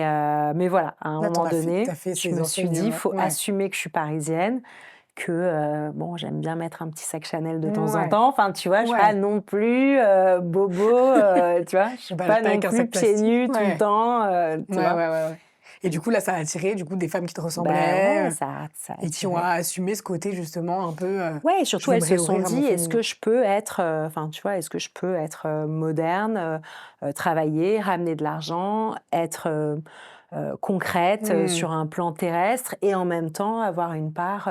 voilà, à un Là, moment tu donné, as fait je ces me suis dit: «Il enseignements. faut Ouais. assumer que je suis parisienne, que, bon, j'aime bien mettre un petit sac Chanel de temps en Ouais. temps». Enfin, tu vois, je suis pas Ouais. non plus, bobo, tu vois? Je Je suis balade pas pas non avec un plus sac pieds plastique. nus tout le Ouais. temps, tu Ouais, vois? ouais, ouais, ouais. Et du coup, là, ça a attiré du coup des femmes qui te Bah, ouais, ressemblaient, ça a et qui ont attiré. assumé ce côté justement un peu, Ouais, et «Je surtout, veux elles me se sont réouvrir à mon dit: «Est-ce que féminin». je peux être, enfin, tu vois, est-ce que je peux être, moderne, travailler, ramener de l'argent, être, concrète, Mmh. sur un plan terrestre, et en même temps avoir une part,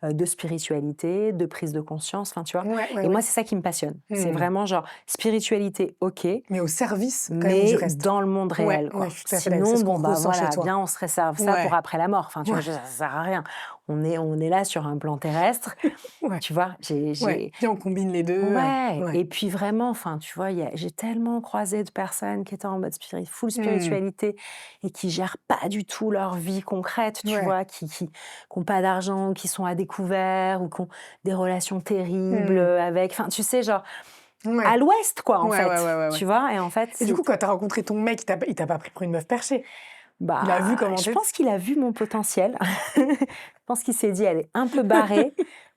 de spiritualité, de prise de conscience», enfin, tu vois? Ouais, ouais, Et moi, ouais. c'est ça qui me passionne. C'est Mmh. vraiment genre spiritualité, OK, Mais au service quand même du mais reste. dans le monde Ouais, réel, ouais, quoi. je suis tout à fait d'accord. C'est Sinon, ce qu'on bon, bah, ressent chez voilà, toi. viens, on se réserve ça pour Ouais, après la mort. Enfin, tu ouais, vois, ça sert à rien. On est là sur un plan terrestre, ouais, tu vois? ouais. Viens, on combine les 2. Ouais, Ouais. et puis vraiment, enfin, tu vois, j'ai tellement croisé de personnes qui étaient en mode full Mmh. spiritualité, et qui gèrent pas du tout leur vie concrète, tu Ouais. vois? Qui ont pas d'argent, qui sont à découvert, ou qui ont des relations terribles, Mmh. avec, enfin, tu sais, genre, à Ouais. l'ouest, quoi, en Ouais, ouais, fait, ouais, ouais, tu ouais. vois? Et en fait, Et du coup, quand tu as rencontré ton mec, il t'a pas pris pour une meuf perchée? Il a vu bah, comment je tu étais? pense qu'il a vu mon potentiel. Je pense qu'il s'est dit: «Elle est un peu barrée»,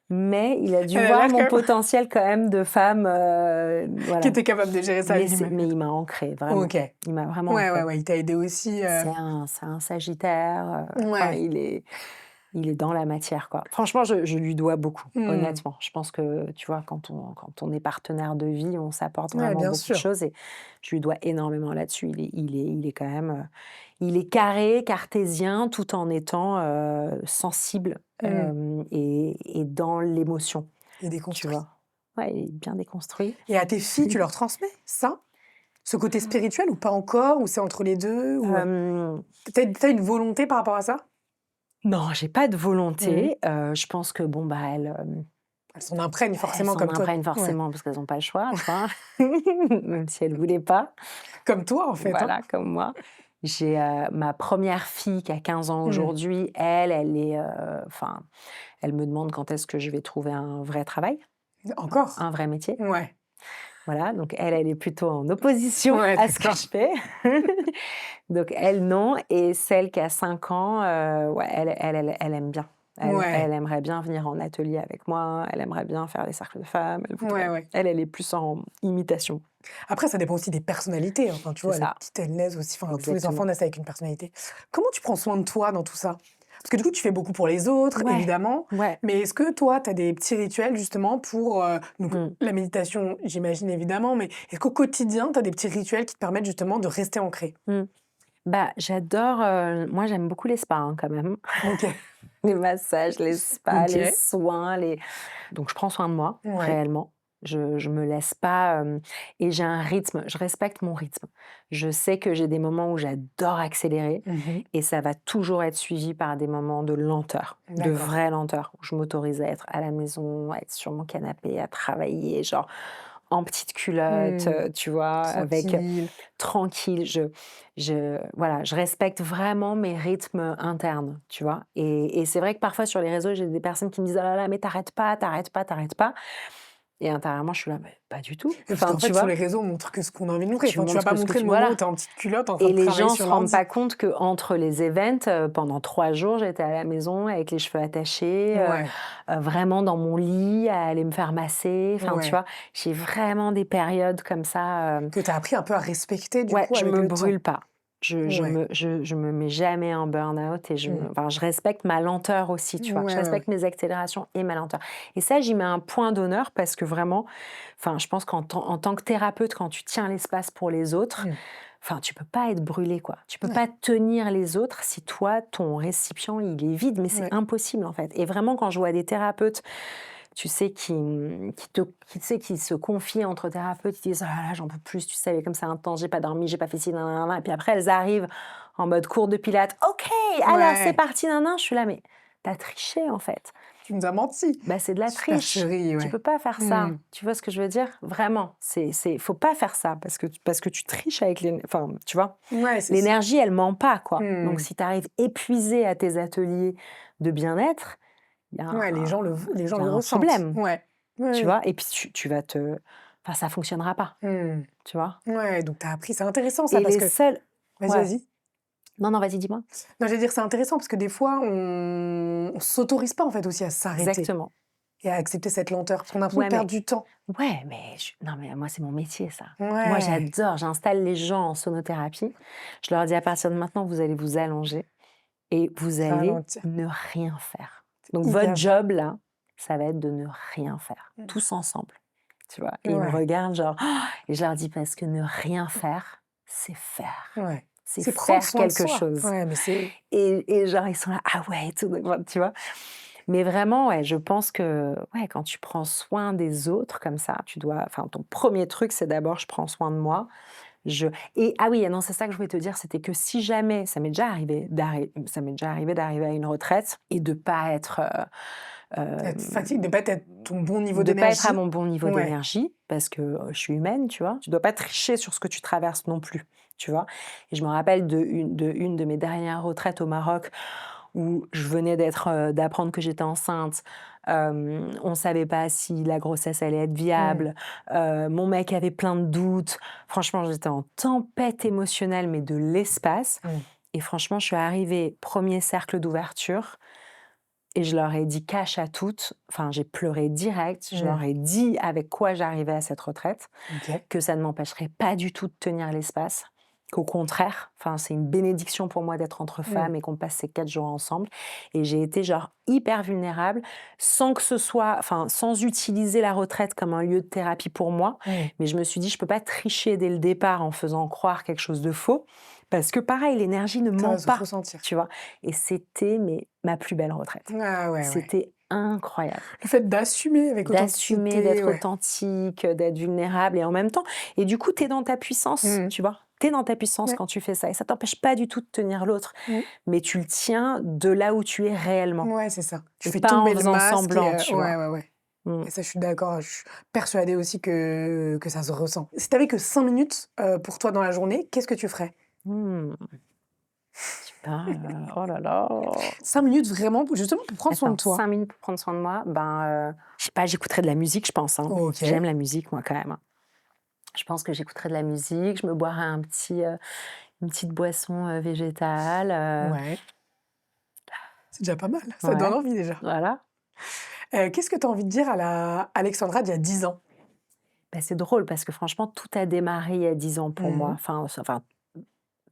mais il a dû Elle a voir l'air mon quand même potentiel quand même de femme, qui voilà. était capable de gérer sa vie Mais même. il m'a ancrée, vraiment. OK. Il m'a vraiment Ouais, ouais, ancrée. ouais, il t'a aidé aussi, C'est un sagittaire, enfin, ouais. il est dans la matière, quoi. Franchement, je lui dois beaucoup, Mmh. honnêtement. Je pense que, tu vois, quand on est partenaire de vie, on s'apporte Ouais, vraiment bien beaucoup de sûr. choses, et je lui dois énormément là-dessus. Il est quand même, il est carré, cartésien, tout en étant, sensible, Mmh. et dans l'émotion, Et tu déconstruit. vois? Ouais, il est bien déconstruit. Et à tes filles, tu leur transmets ça? Ce côté spirituel ou pas encore? Ou c'est entre les 2? Ou, Hem tu as une volonté par rapport à ça? Non, j'ai pas de Mmh. volonté. Je pense que bon, bah, Elles s'en imprègnent elles forcément s'en comme toi. imprègnent Ouais. forcément parce qu'elles ont pas le choix, tu vois? Même si elles voulaient pas. Comme toi, en fait, hein? Voilà, comme moi. J'ai, ma première fille qui a 15 ans Mmh. aujourd'hui, elle est, enfin, elle me demande quand est-ce que je vais trouver un vrai travail, Encore? un vrai métier. Ouais. Voilà, donc elle est plutôt en opposition Ouais, à ce que d'accord. je fais. Donc elle, non, et celle qui a 5 ans, ouais, elle aime bien. Elle Ouais. aimerait bien venir en atelier avec moi, elle aimerait bien faire des cercles de femmes, elle Ouais, voudrait ouais. elle est plus en imitation. Après, ça dépend aussi des personnalités. Enfin, tu C'est vois, les ça, petites, elles naissent aussi. Enfin, tous les enfants exactement. naissent avec une personnalité. Comment tu prends soin de toi dans tout ça? Parce que du coup, tu fais beaucoup pour les autres, Ouais, évidemment. ouais. Mais est-ce que toi, tu as des petits rituels justement pour... donc, Mmh. la méditation, j'imagine évidemment, mais est-ce qu'au quotidien, tu as des petits rituels qui te permettent justement de rester ancré? Mmh. Bah, j'adore, moi j'aime beaucoup les spas, hein, quand même. Ok. Les massages, les spas, Ok. les soins, donc je prends soin de moi, Ouais. réellement. Je me laisse pas, et j'ai un rythme, je respecte mon rythme. Je sais que j'ai des moments où j'adore accélérer Mhm. et ça va toujours être suivi par des moments de lenteur, de D'accord. vraie lenteur, où je m'autorise à être à la maison, à être sur mon canapé, à travailler, genre en petite culotte, Hmm. tu vois? Avec, Tranquille. tranquille. Voilà, je respecte vraiment mes rythmes internes, tu vois? Et c'est vrai que parfois sur les réseaux, j'ai des personnes qui me disent: «Oh là là, mais t'arrêtes pas, t'arrêtes pas, t'arrêtes pas» et intérieurement, je suis là: «Mais pas du tout». Parce Enfin, qu'en tu fait, sur vois? les réseaux, on montre que ce qu'on a envie de montrer. Tu Enfin, tu vas montres pas que ce que montrer le tu moment où voilà. tu es en petite culotte en train Et de les travailler gens se sur rendent l'ordi. pas compte qu'entre les events, pendant 3 jours, j'étais à la maison avec les cheveux attachés, Ouais. vraiment dans mon lit, à aller me faire masser. Enfin, tu Ouais. vois? J'ai vraiment des périodes comme ça, Que tu as appris un peu à respecter du ouais, coup je avec me le temps. brûle pas. Ouais. Je me mets jamais en burn-out et Mmh. enfin, je respecte ma lenteur aussi, tu vois? Je Ouais, ouais, ouais. respecte mes accélérations et ma lenteur et ça, j'y mets un point d'honneur parce que vraiment, enfin, je pense en tant que thérapeute, quand tu tiens l'espace pour les autres, Mmh. enfin, tu peux pas être brûlé, quoi. Tu peux Ouais, pas tenir les autres si toi, ton récipient, il est vide, mais c'est ouais. impossible, en fait et vraiment, quand je vois des thérapeutes, tu sais, qui se confient entre thérapeutes, qui disent: «Oh là là, j'en peux plus, tu sais, comme c'est intense, j'ai pas dormi, j'ai pas fait ci, nin nin nin» et puis après elles arrivent en mode cours de pilates: «OK, alors c'est Ouais. parti, nin nin». Je suis là: «Mais tu triché, en fait». Tu nous as menti. Bah, c'est de la triche. Supercherie, Tu ouais. peux pas faire Mmh. ça. Tu vois ce que je veux dire? Vraiment, faut pas faire ça parce que tu triches avec enfin, tu vois? Ouais, c'est ça. L'énergie, elle ment pas, quoi. Donc Mmh. si tu arrives épuisé à tes ateliers de bien-être, il y a Ouais, un les gens il y a le un ressentent. problème. Ouais. Ouais, Tu ouais. vois? Et puis tu vas te enfin ça fonctionnera pas, Mmh. tu vois? Ouais, donc tu as appris c'est intéressant ça Et parce les que seuls vas-y, ouais. vas-y. Non, non, vas-y, dis-moi. Non, j'allais dire c'est intéressant parce que des fois on s'autorise pas en fait aussi à s'arrêter Exactement. et à accepter cette lenteur parce qu'on a l'impression de Ouais, perdre mais du temps. ouais, mais non, mais moi, c'est mon métier ça. Moi, Ouais. j'adore, j'installe les gens en sonothérapie. Je leur dis: «À partir de maintenant, vous allez vous allonger et vous allez Ralentir. ne rien faire. C'est Donc votre hyper job là, ça va être de ne rien faire, mmh. tous ensemble». Tu vois? Et ils me Ouais, regardent genre et je leur dis: «Parce que ne rien faire, c'est faire. ouais. C'est C'est prendre faire soin de quelque soi. chose». Ouais, mais c'est Et genre ils sont là: «Ah ouais» et tout, donc voilà, tu vois? Mais vraiment, ouais, je pense que, ouais, quand tu prends soin des autres comme ça, tu dois enfin, ton premier truc, c'est d'abord: «Je prends soin de moi». Je et ah oui, non, c'est ça que je voulais te dire, c'était que si jamais ça m'est déjà arrivé d'arriver à une retraite et de pas être, être fatigué, de pas être à ton bon niveau de pas être à d'énergie. mon bon niveau Ouais. d'énergie parce que, je suis humaine, tu vois? Tu dois pas tricher sur ce que tu traverses non plus, tu vois? Et je me rappelle une de mes dernières retraites au Maroc où je venais d'apprendre que j'étais enceinte. On savait pas si la grossesse allait être Mmh. viable. Mon mec avait plein de doutes. Franchement, j'étais en tempête émotionnelle, mais de l'espace Mmh. et franchement, je suis arrivée, premier cercle d'ouverture et je leur ai dit cash à toutes, enfin j'ai pleuré direct, je Mmh. leur ai dit avec quoi j'arrivais à cette retraite, OK. que ça ne m'empêcherait pas du tout de tenir l'espace, qu'au contraire, enfin c'est une bénédiction pour moi d'être entre Mmh. femmes et qu'on passe ces 4 jours ensemble et j'ai été genre hyper vulnérable sans que ce soit enfin sans utiliser la retraite comme un lieu de thérapie pour moi, Mmh. mais je me suis dit: «Je peux pas tricher dès le départ en faisant croire quelque chose de faux», parce que pareil, l'énergie ne Ça ment va se pas, ressentir. tu vois? Et c'était mais ma plus belle retraite. Ah ouais, ouais. C'était incroyable. Le fait d'assumer avec D'assumer, authenticité, d'être ouais. authentique, d'être vulnérable et en même temps et du coup, tu es dans ta puissance, Mmh. tu vois? Tu es dans ta puissance Ouais. quand tu fais ça et ça t'empêche pas du tout de tenir l'autre, Mmh. mais tu le tiens de là où tu es réellement Ouais, c'est ça. Tu et fais pas en tomber le faisant masque semblant, et tu ouais, vois? ouais, ouais. Mmh. Et ça, je suis d'accord. Je suis persuadée aussi que ça se ressent. Si tu avais que 5 minutes, pour toi dans la journée, qu'est-ce que tu ferais? Mmh. Tu parles, oh là là. 5 minutes vraiment pour justement pour prendre soin de Attends, toi? 5 minutes pour prendre soin de moi, ben, je sais pas, j'écouterai de la musique, je pense, hein. OK. J'aime la musique, moi, quand même, hein. Je pense que j'écouterai de la musique, je me boirai une petite boisson, végétale, Ouais. C'est déjà pas mal, ça donne ouais, envie déjà. voilà. Qu'est-ce que tu as envie de dire à la Alexandra d'il y a 10 ans? Bah, c'est drôle parce que franchement, tout a démarré il y a 10 ans pour moi. Mmh. Enfin,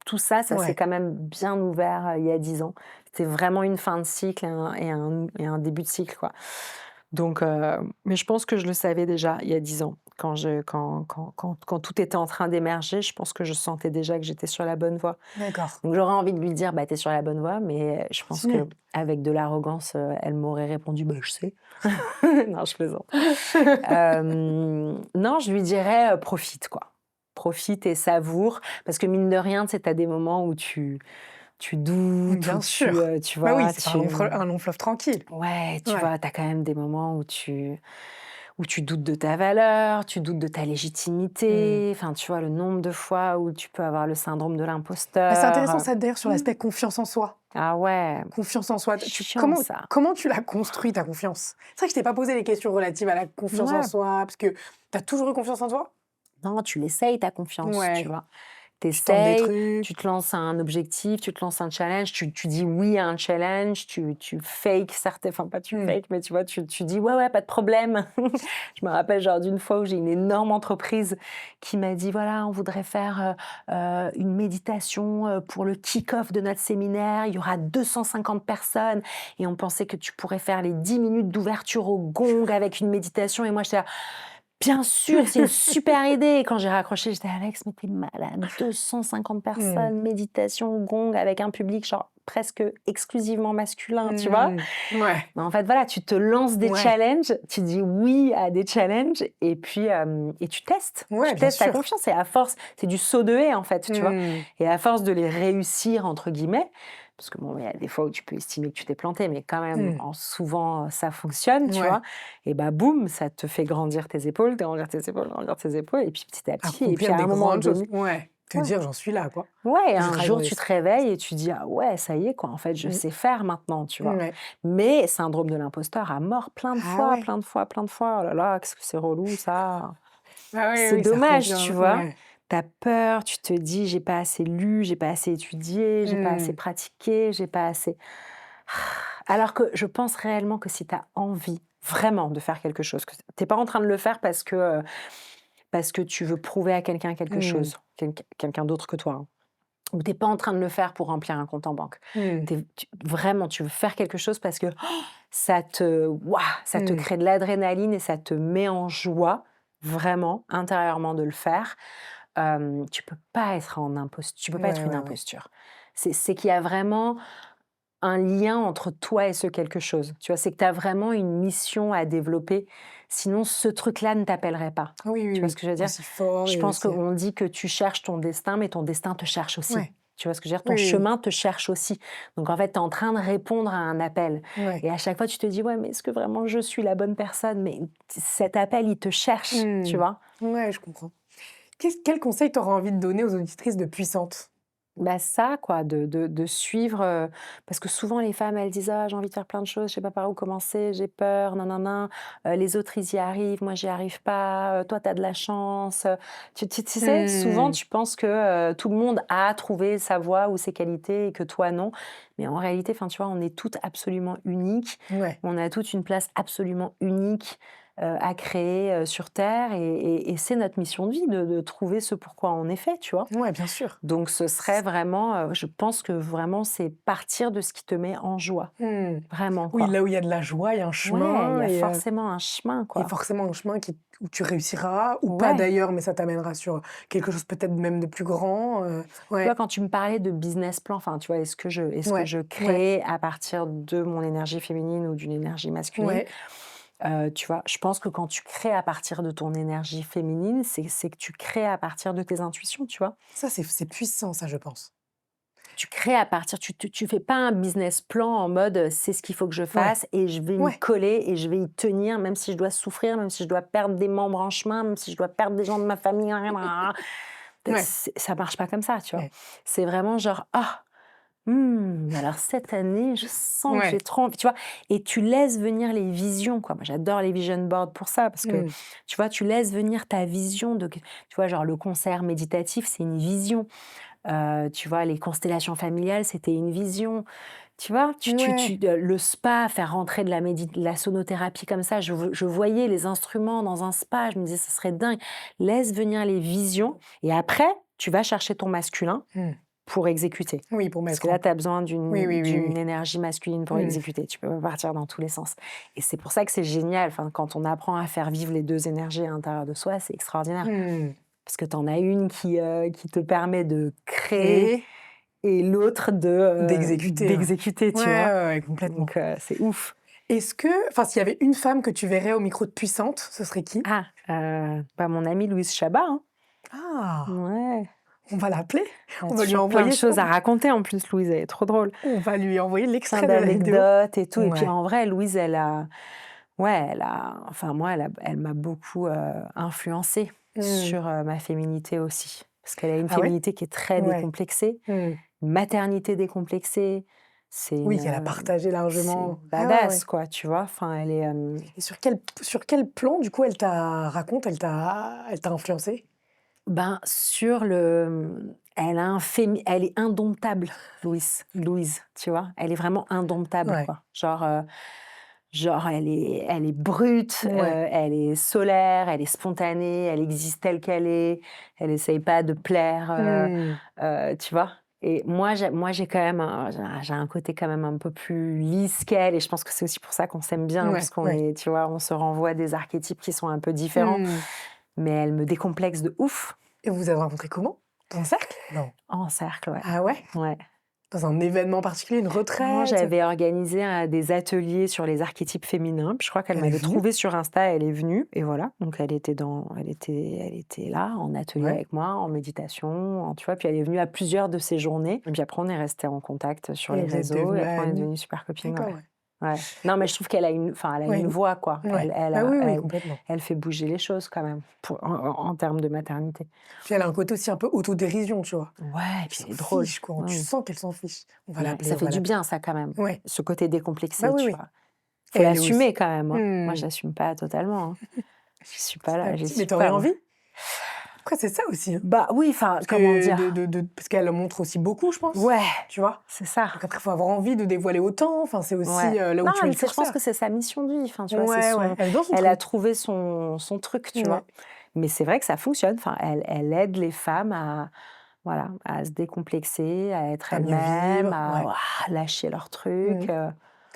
tout ça, ça s'est Ouais, quand même bien ouvert, il y a 10 ans. C'était vraiment une fin de cycle et un début de cycle, quoi. Donc mais je pense que je le savais déjà il y a 10 ans. Quand tout était en train d'émerger, je pense que je sentais déjà que j'étais sur la bonne voie. d'accord. Donc j'aurais envie de lui dire: «Bah, tu es sur la bonne voie», mais je pense Continue. qu'avec de l'arrogance, elle m'aurait répondu: «Bah, je sais». Non, je plaisante. Non, je lui dirais, «Profite, quoi. Profite et savoure», parce que mine de rien, tu sais, tu as des moments où tu doutes, où Bien sûr. tu Bah oui, vois, c'est pas un long fleuve tranquille. ouais, tu Ouais. vois, tu as quand même des moments où tu doutes de ta valeur, tu doutes de ta Mmh. légitimité, enfin, tu vois, le nombre de fois où tu peux avoir le syndrome de Bah, c'est l'imposteur, intéressant ça d'ailleurs sur mmh. l'aspect confiance en soi. Ah ouais, Confiance en soi. chiant ça. Comment tu l'as construit ta confiance? C'est vrai que je t'ai pas posé les questions relatives à la confiance en Ouais. soi, parce que tu as toujours eu confiance en toi? Non, tu l'essayes ta confiance, tu Ouais. vois? Tu tentes des T'essayes, tu trucs. te lances un objectif, tu te lances un challenge, tu dis oui à un challenge, tu fakes certains, enfin pas tu Mmh. fakes, mais tu vois, tu dis: «Ouais, ouais, pas de problème». Je me rappelle genre d'une fois où j'ai une énorme entreprise qui m'a dit: «Voilà, on voudrait faire, une méditation, pour le kick-off de notre séminaire. Il y aura 250 personnes et on pensait que tu pourrais faire les 10 minutes d'ouverture au gong avec une méditation», et moi j'étais là: «Bien sûr, c'est une super idée!» Et quand j'ai raccroché, j'étais: «Alex, mais tu es malade, 250 Mmh. personnes, méditation, gong, avec un public genre presque exclusivement masculin», tu vois? Mmh. Ouais. Mais en fait, voilà, tu te lances des Ouais. challenges, tu dis oui à des challenges et puis, et tu testes. Ouais, Tu bien testes ta sûr. confiance et à force c'est du saut de haie, en fait, tu vois? Mmh. Et à force de les «réussir» entre guillemets, parce que bon, il y a des fois où tu peux estimer que tu t'es planté, mais quand même, Mmh. en souvent, ça fonctionne, tu Ouais. vois? Et bah, boum, ça te fait grandir tes épaules, grandir tes épaules, grandir tes épaules et puis petit à petit et puis Accomplir à des un moment grandes choses. donné Ouais. Te ouais. dire: «J'en suis là, quoi. Ouais, et Je un travaille dans jour, les tu te réveilles et tu dis: «Ah ouais, ça y est, quoi, en fait, je Mmh. sais faire maintenant», tu vois? Ouais. Mais syndrome de l'imposteur à mort plein de Ah fois, ouais. plein de fois, plein de fois. Oh là là, qu'est-ce que c'est relou ça. Ah oui, C'est oui, ça dommage, revient. tu vois? Ouais. Tu as peur, tu te dis: «J'ai pas assez lu, j'ai pas assez étudié, j'ai pas assez Mmh. pratiqué, j'ai pas assez». Alors que je pense réellement que si tu as envie vraiment de faire quelque chose, que tu es pas en train de le faire parce que tu veux prouver à quelqu'un quelque Mmh. chose, quelqu'un d'autre que toi, hein. Ou tu es pas en train de le faire pour remplir un compte en banque. Mmh. Vraiment, tu veux faire quelque chose parce que ça te Mmh. crée de l'adrénaline et ça te met en joie, vraiment, intérieurement de le faire. Tu peux pas Ouais, être une ouais, ouais. imposture. C'est qu'il y a vraiment un lien entre toi et ce quelque chose. Tu vois? C'est que tu as vraiment une mission à développer, sinon ce truc-là ne t'appellerait pas. Oui, oui, Tu vois ce oui. que je veux dire? Aussi fort Je et pense aussi qu'on dit que tu cherches ton destin, mais ton destin te cherche aussi. ouais. Tu vois ce que je veux dire? Ton Oui, oui, oui. chemin te cherche aussi. Donc en fait, tu es en train de répondre à un appel Ouais. et à chaque fois, tu te dis: «Ouais, mais est-ce que vraiment je suis la bonne personne?» Mais cet appel, il te cherche, tu Mmh. vois? Ouais, je comprends. Quel conseil tu aurais envie de donner aux auditrices de Puissantes? Bah, ça quoi, de suivre, parce que souvent les femmes elles disent: «Ah j'ai envie de faire plein de choses, je sais pas par où commencer, j'ai peur, nin les autres ils y arrivent, moi j'y arrive pas, toi tu as de la chance», tu sais, souvent Mmh. tu penses que, tout le monde a trouvé sa voie ou ses qualités et que toi non. Mais en réalité, enfin tu vois, on est toutes absolument uniques, Ouais. on a toutes une place absolument unique, à créer, sur terre et c'est notre mission de vie de trouver ce pourquoi on est fait, tu vois? Ouais, bien sûr. Donc ce serait vraiment, je pense que vraiment c'est partir de ce qui te met en joie, Mmh. vraiment Oui, quoi. là où il y a de la joie, il y a un Ouais, il y chemin a forcément un chemin et quoi. forcément un chemin où tu réussiras ou pas Ouais. d'ailleurs, mais ça t'amènera sur quelque chose peut-être même de plus grand, Tu vois, ouais, quand tu me parlais de business plan, enfin tu vois, est-ce que ouais, je ouais, crée à partir de mon énergie féminine ou d'une énergie masculine? ouais. Tu vois, je pense que quand tu crées à partir de ton énergie féminine, c'est que tu crées à partir de tes intuitions, tu vois? Ça, c'est puissant ça, je pense. Tu crées à partir tu fais pas un business plan en mode, «C'est ce qu'il faut que je Ouais, fasse et je vais m'y ouais, coller et je vais y tenir même si je dois souffrir, même si je dois perdre des membres en chemin, même si je dois perdre des gens de ma famille». ouais, Ça marche pas comme ça, tu vois? ouais, C'est vraiment genre: «Ah, alors cette année, je sens que j'ai ouais. trop envie», tu vois? Et tu laisses venir les visions, quoi. Moi, j'adore les vision boards pour ça parce que, Mmh. tu vois, tu laisses venir ta vision tu vois, genre le concert méditatif, c'est une vision. Tu vois, les constellations familiales, c'était une vision. Tu vois, Ouais. le spa, faire rentrer de la sonothérapie comme ça, je voyais les instruments dans un spa, je me disais: «Ça serait dingue». Laisse venir les visions et après, tu vas chercher ton masculin Mmh. pour exécuter. Oui, pour Parce mettre que là, en tu as besoin oui, oui, oui, d'une oui. énergie masculine pour Mmh. exécuter. Tu peux pas partir dans tous les sens et c'est pour ça que c'est génial, enfin, quand on apprend à faire vivre les 2 énergies à l'intérieur de soi, c'est extraordinaire. Mmh. Parce que tu en as une qui te permet de créer Créer, et l'autre d'exécuter, ouais. d'exécuter, Ouais, tu vois? ouais, ouais, complètement. Donc c'est ouf. Est-ce que enfin, s'il y avait une femme que tu verrais au micro de Puissante, ce serait qui? Ah, bah, mon amie Louise Chabat, hein. Ah! Ouais, On va l'appeler? elle a On va lui toujours plein de envoyer choses à raconter en plus, Louise, elle est trop drôle. on va lui envoyer Plein l'extrait de la vidéo. d'anecdotes et tout et puis Ouais. en vrai, Louise, elle a enfin moi, elle m'a beaucoup, influencée Mmh. sur, ma féminité aussi. Parce qu'elle a une Ah ouais? féminité qui est très Ouais. décomplexée, Mmh. une maternité décomplexée. Oui, qu'elle a partagé C'est largement. une Ah ouais, ouais. badass quoi, tu vois? Enfin elle est, Et sur quel plan, du coup, elle t'a influencé? ben, elle est indomptable, Louise, tu vois? Elle est vraiment indomptable, Ouais. quoi. Genre elle est brute, Ouais. elle est solaire, elle est spontanée, elle existe telle qu'elle est, elle essaye pas de plaire, Mmh. tu vois? Et moi j'ai quand même j'ai un côté quand même un peu plus lisse qu'elle et je pense que c'est aussi pour ça qu'on s'aime bien parce Ouais, qu'on ouais. est tu vois, on se renvoie des archétypes qui sont un peu différents, Mmh. mais elle me décomplexe de ouf. Et vous vous êtes rencontrés comment? Dans un cercle? Non. En cercle, ouais. Ah ouais? Ouais. Dans un événement particulier, une Non, retraite? j'avais organisé des ateliers sur les archétypes féminins, puis je crois qu'elle Elle est m'avait venue? trouvée sur Insta, elle est venue et voilà, donc elle était là en atelier Ouais. avec moi, en méditation, tu vois? Puis elle est venue à plusieurs de ces journées et puis après on est resté en contact sur Et les vous êtes réseaux et devenues après on est amies? devenues super copines, D'accord, ouais. ouais. Ouais. Non, mais je trouve qu'elle a elle a Ouais, une voix quoi. ouais. Bah oui, oui, Elle complètement. elle fait bouger les choses quand même en termes de maternité. Puis elle a un côté aussi un peu autodérision, tu vois? Ouais, et Qui puis s'en elle est drôle. fiche, quoi. Oui, Tu oui. sens qu'elle s'en fiche. On va Ouais, l'appeler, ça on fait va du l'appeler. bien ça quand même, Ouais. ce côté Bah décomplexé, oui, tu oui. vois? Et Faut elle est aussi l'assumer quand même, hein. Moi, mmh. j'assume pas totalement, hein. Je suis pas Petit à là, j'y petit. Mais suis tu aurais pas moi. envie? Après, c'est ça aussi, hein. Bah oui, enfin, Parce comment que dire? parce qu'elle montre aussi beaucoup, je pense, Ouais, tu vois? c'est ça. Donc après, il faut avoir envie de dévoiler autant. Enfin, c'est Ouais. aussi, là où Non, tu mets le je pense que curseur. c'est sa mission de vie, enfin, tu vois? C'est Ouais, ouais, elle est dans son elle a truc. trouvé son truc, tu Ouais. vois? Mais c'est vrai que ça fonctionne, enfin, elle aide les femmes à voilà, à se décomplexer, à être À mieux elles-mêmes, vivre, à ouais. ouah, lâcher leurs trucs, Mmh.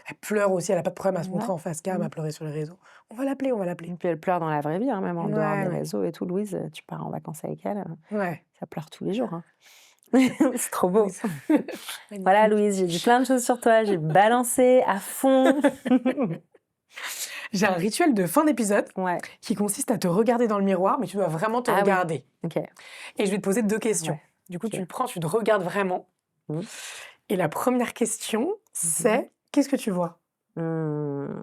Elle pleure aussi, elle a pas de problème à se montrer ouais. en face cam, Mmh. à pleurer sur les réseaux. On va l'appeler, on va Et l'appeler. puis elle pleure dans la vraie vie, hein, même en dehors Ouais, des ouais. réseaux et tout. Louise, tu pars en vacances avec elle, Ouais. ça pleure tous les jours, hein. C'est trop Oui, beau. ça Voilà magnifique. Louise, j'ai dit plein de choses sur toi, j'ai balancé à fond. J'ai un rituel de fin d'épisode Ouais. qui consiste à te regarder dans le miroir, mais tu dois vraiment te Ah oui, regarder. OK, Et je vais te poser 2 questions. ouais, Du coup, tu OK. le prends, tu te regardes vraiment. Mmh. Et la première question, Mmh c'est: qu'est-ce que tu vois? mh. Mmh.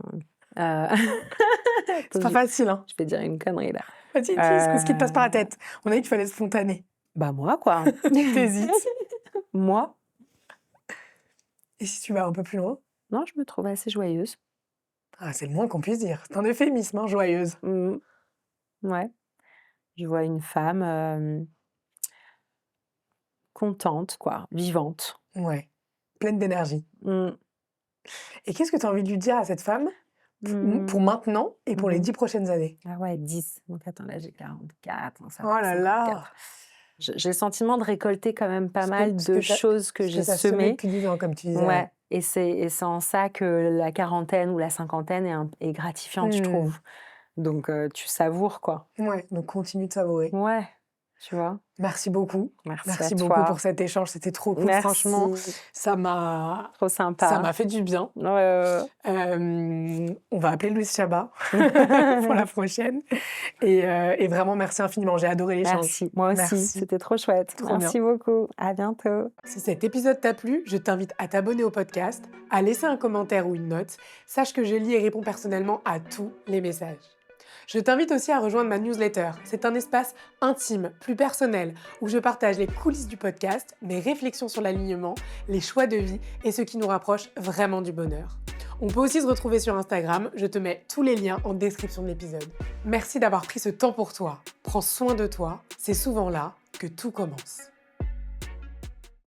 C'est Attends, pas facile, hein? je vais dire une connerie là. Vas-y, dis ce qui te passe par la tête. On a dit qu'il fallait être spontané. Bah moi quoi. Tu Moi? Et si tu vas un peu plus loin? Non, je me trouve assez joyeuse. Ah, c'est le moins qu'on puisse dire. C'est un euphémisme, hein, joyeuse. Mmh. Ouais. Je vois une femme, contente quoi, vivante. Ouais, pleine d'énergie. Mmh. Et qu'est-ce que tu as envie de lui dire à cette femme pour Mmh. maintenant et pour les Mmh. 10 prochaines années? Ah ouais, 10. Donc attends, là j'ai 44, donc ça Oh fera là là! 54. J'ai le sentiment de récolter quand même pas mal Ce que de tu choses que j'ai as semé semées. depuis 10 ans, comme tu disais, Ouais, ouais. et c'est en ça que la quarantaine ou la cinquantaine est gratifiante, je Mmh. trouve. Donc tu savoures, quoi. Ouais, donc continue de savourer. Ouais, tu vois? Merci beaucoup. Merci à Merci beaucoup pour toi. cet échange, c'était trop cool. Franchement, Merci, ça m'a trop ça sympa. m'a fait du bien. Ouais, ouais, On va appeler Louise Chabat pour la ouais. prochaine et vraiment merci infiniment, j'ai adoré l'échange. Merci, moi aussi, Merci, c'était trop chouette. trop bien. Merci beaucoup. À bientôt. Si cet épisode t'a plu, je t'invite à t'abonner au podcast, à laisser un commentaire ou une note. Sache que je lis et réponds personnellement à tous les messages. Je t'invite aussi à rejoindre ma newsletter. C'est un espace intime, plus personnel, où je partage les coulisses du podcast, mes réflexions sur l'alignement, les choix de vie et ce qui nous rapproche vraiment du bonheur. On peut aussi se retrouver sur Instagram, je te mets tous les liens en description de l'épisode. Merci d'avoir pris ce temps pour toi. Prends soin de toi, c'est souvent là que tout commence.